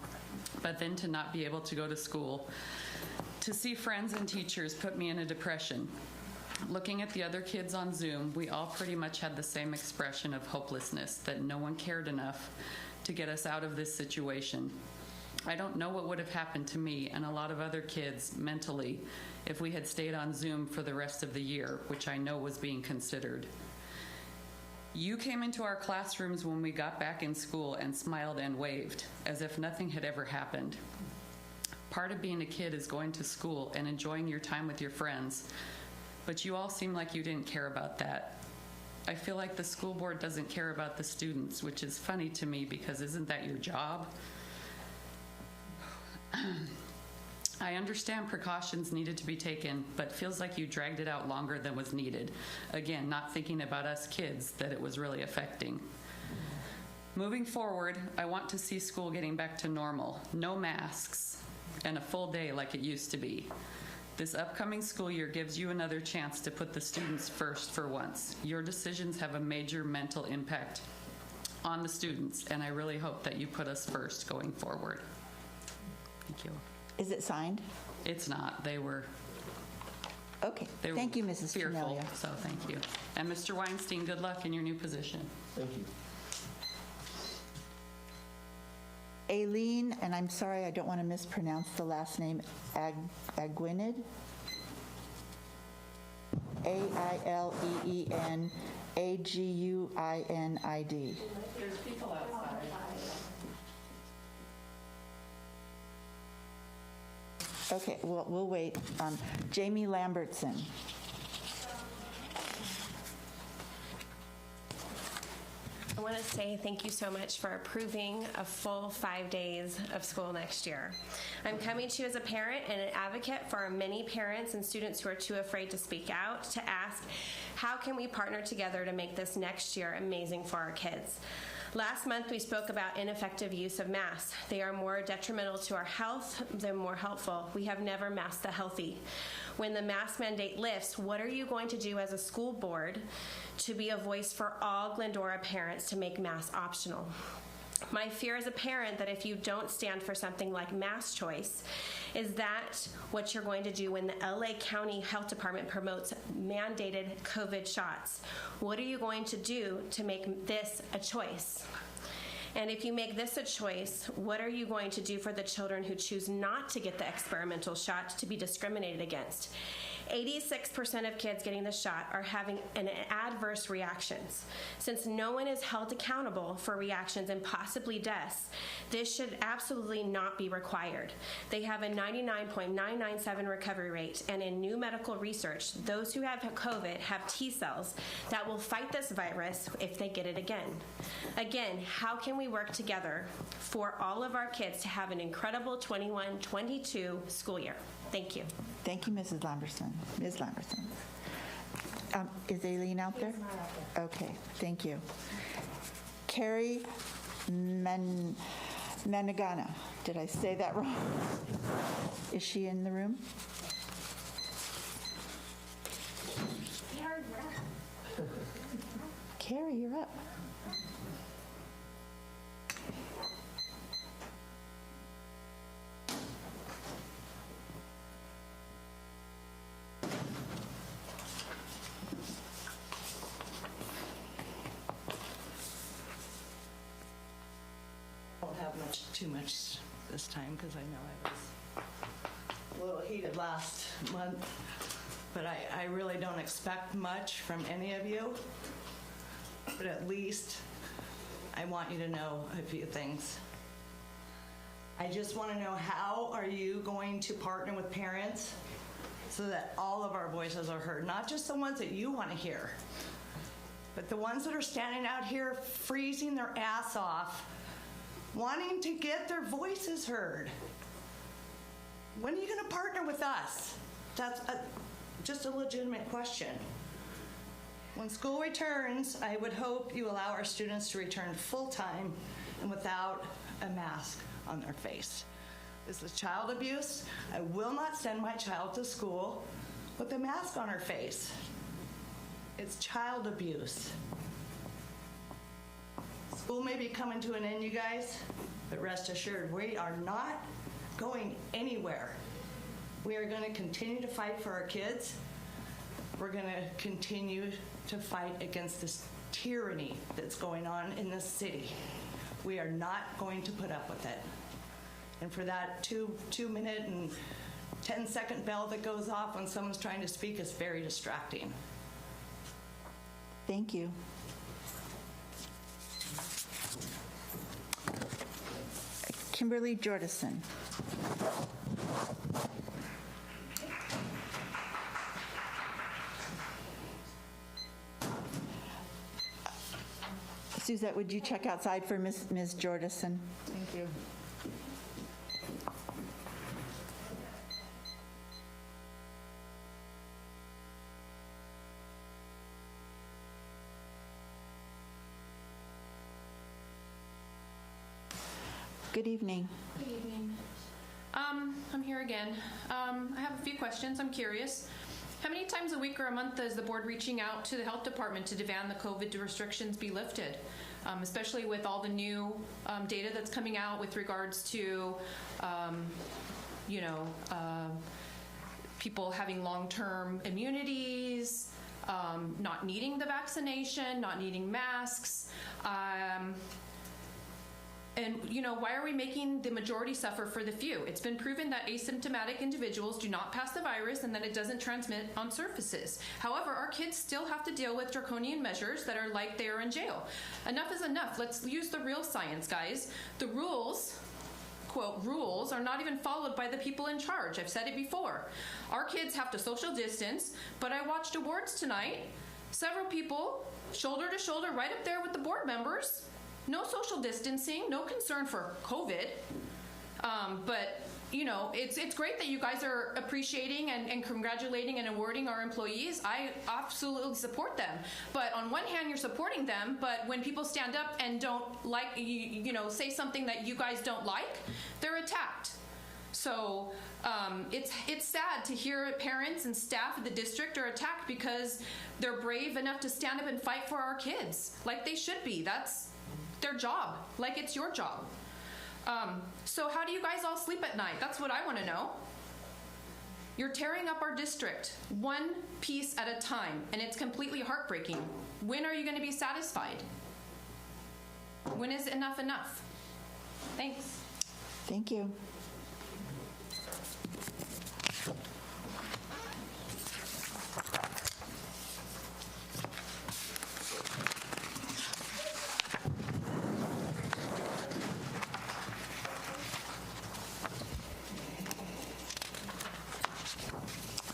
but then to not be able to go to school, to see friends and teachers put me in a depression. Looking at the other kids on Zoom, we all pretty much had the same expression of hopelessness, that no one cared enough to get us out of this situation. I don't know what would have happened to me and a lot of other kids mentally if we had stayed on Zoom for the rest of the year, which I know was being considered. You came into our classrooms when we got back in school and smiled and waved, as if nothing had ever happened. Part of being a kid is going to school and enjoying your time with your friends, but you all seem like you didn't care about that. I feel like the school board doesn't care about the students, which is funny to me because isn't that your job? I understand precautions needed to be taken, but feels like you dragged it out longer than was needed. Again, not thinking about us kids that it was really affecting. Moving forward, I want to see school getting back to normal. No masks and a full day like it used to be. This upcoming school year gives you another chance to put the students first for once. Your decisions have a major mental impact on the students, and I really hope that you put us first going forward. Thank you. Is it signed? It's not. They were. Okay. They were Thank you, Mrs. fearful, Tremelia. so thank you. And Mr. Weinstein, good luck in your new position. Thank you. Aileen, and I'm sorry, I don't want to mispronounce the last name, Aguinid? A-I-L-E-E-N-A-G-U-I-N-I-D. There's people outside. Okay, we'll wait. Jamie Lambertson. I want to say thank you so much for approving a full 5 days of school next year. I'm coming to you as a parent and an advocate for our many parents and students who are too afraid to speak out, to ask, how can we partner together to make this next year amazing for our kids? Last month, we spoke about ineffective use of masks. They are more detrimental to our health than more helpful. We have never masked the healthy. When the mask mandate lifts, what are you going to do as a school board to be a voice for all Glendora parents to make masks optional? My fear as a parent that if you don't stand for something like mask choice, is that what you're going to do when the LA County Health Department promotes mandated COVID shots? What are you going to do to make this a choice? And if you make this a choice, what are you going to do for the children who choose not to get the experimental shot to be discriminated against? 86% of kids getting the shot are having an adverse reactions. Since no one is held accountable for reactions and possibly deaths, this should absolutely not be required. They have a 99.997 recovery rate, and in new medical research, those who have COVID have T cells that will fight this virus if they get it again. Again, how can we work together for all of our kids to have an incredible 21-22 school year? Thank you. Thank you, Mrs. Lamberson. Ms. Lamberson. Is Aileen out there? Okay, thank you. Carrie Managana. Did I say that wrong? Is she in the room? Carrie, you're up. Won't have too much this time because I know I was a little heated last month, but I really don't expect much from any of you, but at least I want you to know a few things. I just want to know, how are you going to partner with parents so that all of our voices are heard, not just the ones that you want to hear, but the ones that are standing out here freezing their ass off, wanting to get their voices heard. When are you going to partner with us? That's just a legitimate question. When school returns, I would hope you allow our students to return full-time and without a mask on their face. This is child abuse. I will not send my child to school with a mask on her face. It's child abuse. School may be coming to an end, you guys, but rest assured, we are not going anywhere. We are going to continue to fight for our kids. We're going to continue to fight against this tyranny that's going on in this city. We are not going to put up with it. And for that 2-minute and 10-second bell that goes off when someone's trying to speak is very distracting. Thank you. Kimberly Jordison. Suzette, would you check outside for Ms. Jordison? Thank you. Good evening. Good evening. I'm here again. I have a few questions. I'm curious. How many times a week or a month is the board reaching out to the health department to demand the COVID restrictions be lifted? Especially with all the new data that's coming out with regards to, people having long-term immunities, not needing the vaccination, not needing masks. And, why are we making the majority suffer for the few? It's been proven that asymptomatic individuals do not pass the virus and that it doesn't transmit on surfaces. However, our kids still have to deal with draconian measures that are like they are in jail. Enough is enough. Let's use the real science, guys. The rules, quote, rules, are not even followed by the people in charge. I've said it before. Our kids have to social distance, but I watched awards tonight. Several people, shoulder to shoulder, right up there with the board members. No social distancing, no concern for COVID. But, it's great that you guys are appreciating and congratulating and awarding our employees. I absolutely support them. But on one hand, you're supporting them, but when people stand up and don't like, say something that you guys don't like, they're attacked. So it's sad to hear parents and staff of the district are attacked because they're brave enough to stand up and fight for our kids, like they should be. That's their job, like it's your job. So how do you guys all sleep at night? That's what I want to know. You're tearing up our district one piece at a time, and it's completely heartbreaking. When are you going to be satisfied? When is enough enough? Thanks. Thank you.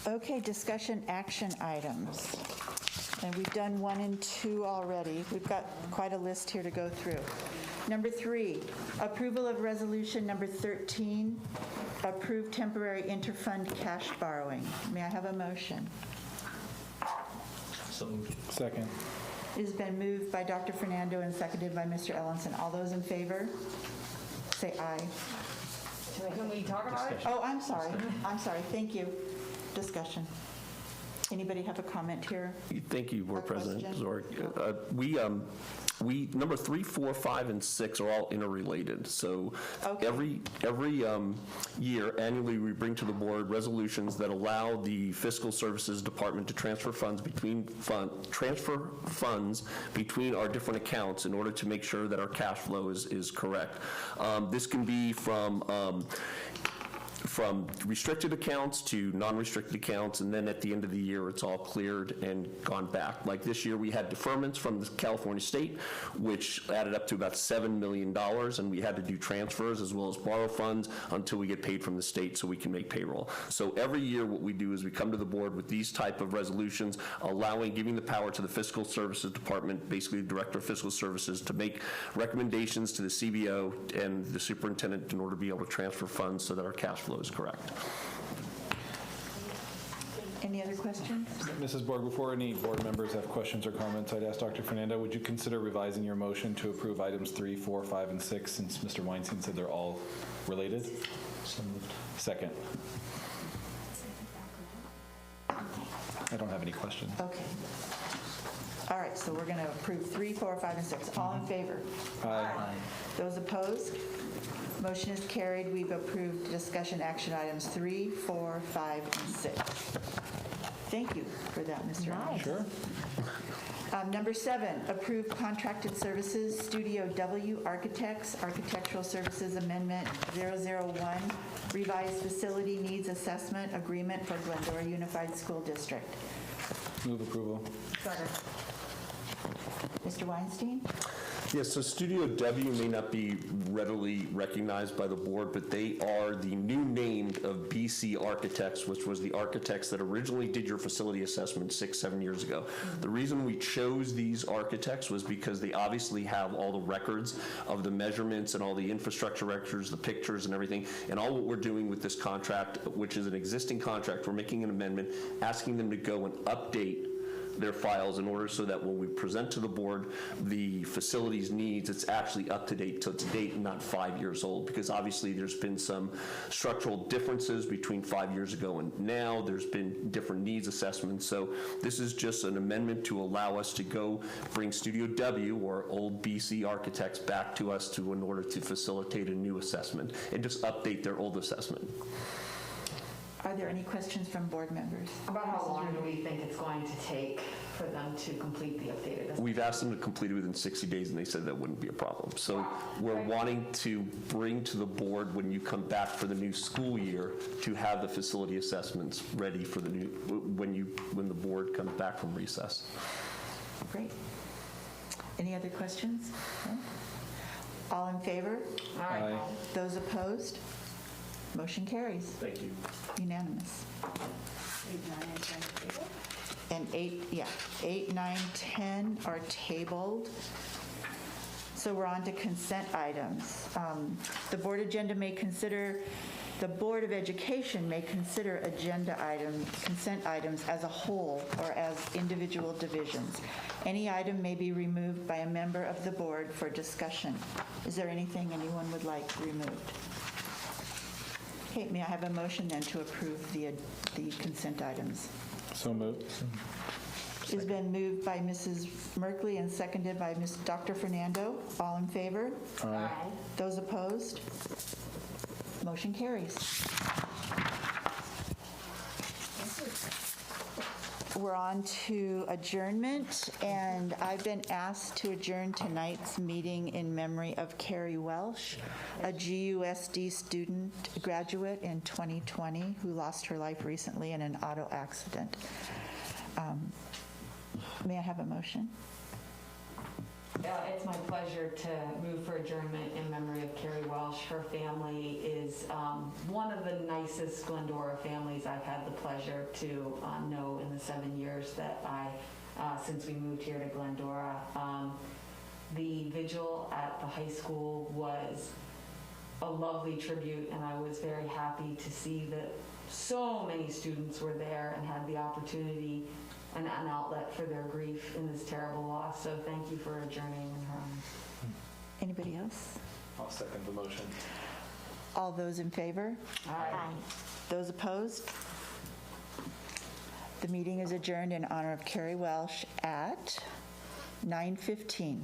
Okay, discussion action items. And we've done 1 and 2 already. We've got quite a list here to go through. Number 3, approval of resolution number 13, approve temporary interfund cash borrowing. May I have a motion? So moved. Second. It has been moved by Dr. Fernando and seconded by Mr. Ellenson. All those in favor, say aye. Can we talk about it? Oh, I'm sorry. I'm sorry. Thank you. Discussion. Anybody have a comment here? Thank you, Board Or President question? Zork. We number 3, 4, 5, and 6 are all interrelated. So every year, annually, we bring to the board resolutions that allow the Fiscal Services Department to transfer funds between our different accounts in order to make sure that our cash flow is correct. This can be from restricted accounts to non-restricted accounts, and then at the end of the year, it's all cleared and gone back. Like this year, we had deferments from the California State, which added up to about $7 million, and we had to do transfers as well as borrow funds until we get paid from the state so we can make payroll. So every year, what we do is we come to the board with these type of resolutions, giving the power to the Fiscal Services Department, basically the Director of Fiscal Services, to make recommendations to the CBO and the superintendent in order to be able to transfer funds so that our cash flow is correct. Any other questions? Mrs. Borg, before any board members have questions or comments, I'd ask Dr. Fernando, would you consider revising your motion to approve items 3, 4, 5, and 6, since Mr. Weinstein said they're all related? So moved. Second. I don't have any questions. Okay. All right, so we're going to approve 3, 4, 5, and 6. All in favor? Aye. Those opposed? Motion is carried. We've approved discussion action items 3, 4, 5, and 6. Thank you for that, Mr. Allen. Sure. Number 7, approve contracted services, Studio W Architects, Architectural Services Amendment 001, revised facility needs assessment agreement for Glendora Unified School District. Move approval. Mr. Weinstein? Yes, so Studio W may not be readily recognized by the board, but they are the new name of BC Architects, which was the architects that originally did your facility assessment 6-7 years ago. The reason we chose these architects was because they obviously have all the records of the measurements and all the infrastructure records, the pictures and everything, and all what we're doing with this contract, which is an existing contract, we're making an amendment, asking them to go and update their files in order so that when we present to the board the facilities needs, it's actually up to date to date and not 5 years old, because obviously there's been some structural differences between 5 years ago and now. There's been different needs assessments. So this is just an amendment to allow us to go bring Studio W, or old BC Architects, back to us in order to facilitate a new assessment and just update their old assessment. Are there any questions from board members? About how long do we think it's going to take for them to complete the updated assessment? We've asked them to complete it within 60 days, and they said that wouldn't be a problem. So we're wanting to bring to the board, when you come back for the new school year, to have the facility assessments ready for the new, when the board comes back from recess. Great. Any other questions? No? All in favor? Aye. Those opposed? Motion carries. Thank you. Unanimous. 8, 9, 10 are tabled. So we're on to consent items. The board of Education may consider consent items as a whole or as individual divisions. Any item may be removed by a member of the board for discussion. Is there anything anyone would like removed? Okay, may I have a motion then to approve the consent items? So moved. It's been moved by Mrs. Merkley and seconded by Dr. Fernando. All in favor? Aye. Those opposed? Motion carries. We're on to adjournment, and I've been asked to adjourn tonight's meeting in memory of Carrie Welsh, a GUSD student graduate in 2020 who lost her life recently in an auto accident. May I have a motion? It's my pleasure to move for adjournment in memory of Carrie Welsh. Her family is one of the nicest Glendora families I've had the pleasure to know in the 7 years that since we moved here to Glendora. The vigil at the high school was a lovely tribute, and I was very happy to see that so many students were there and had the opportunity and an outlet for their grief in this terrible loss. So thank you for adjourning in her honor. Anybody else? I'll second the motion. All those in favor? Aye. Those opposed? The meeting is adjourned in honor of Carrie Welsh at 9:15.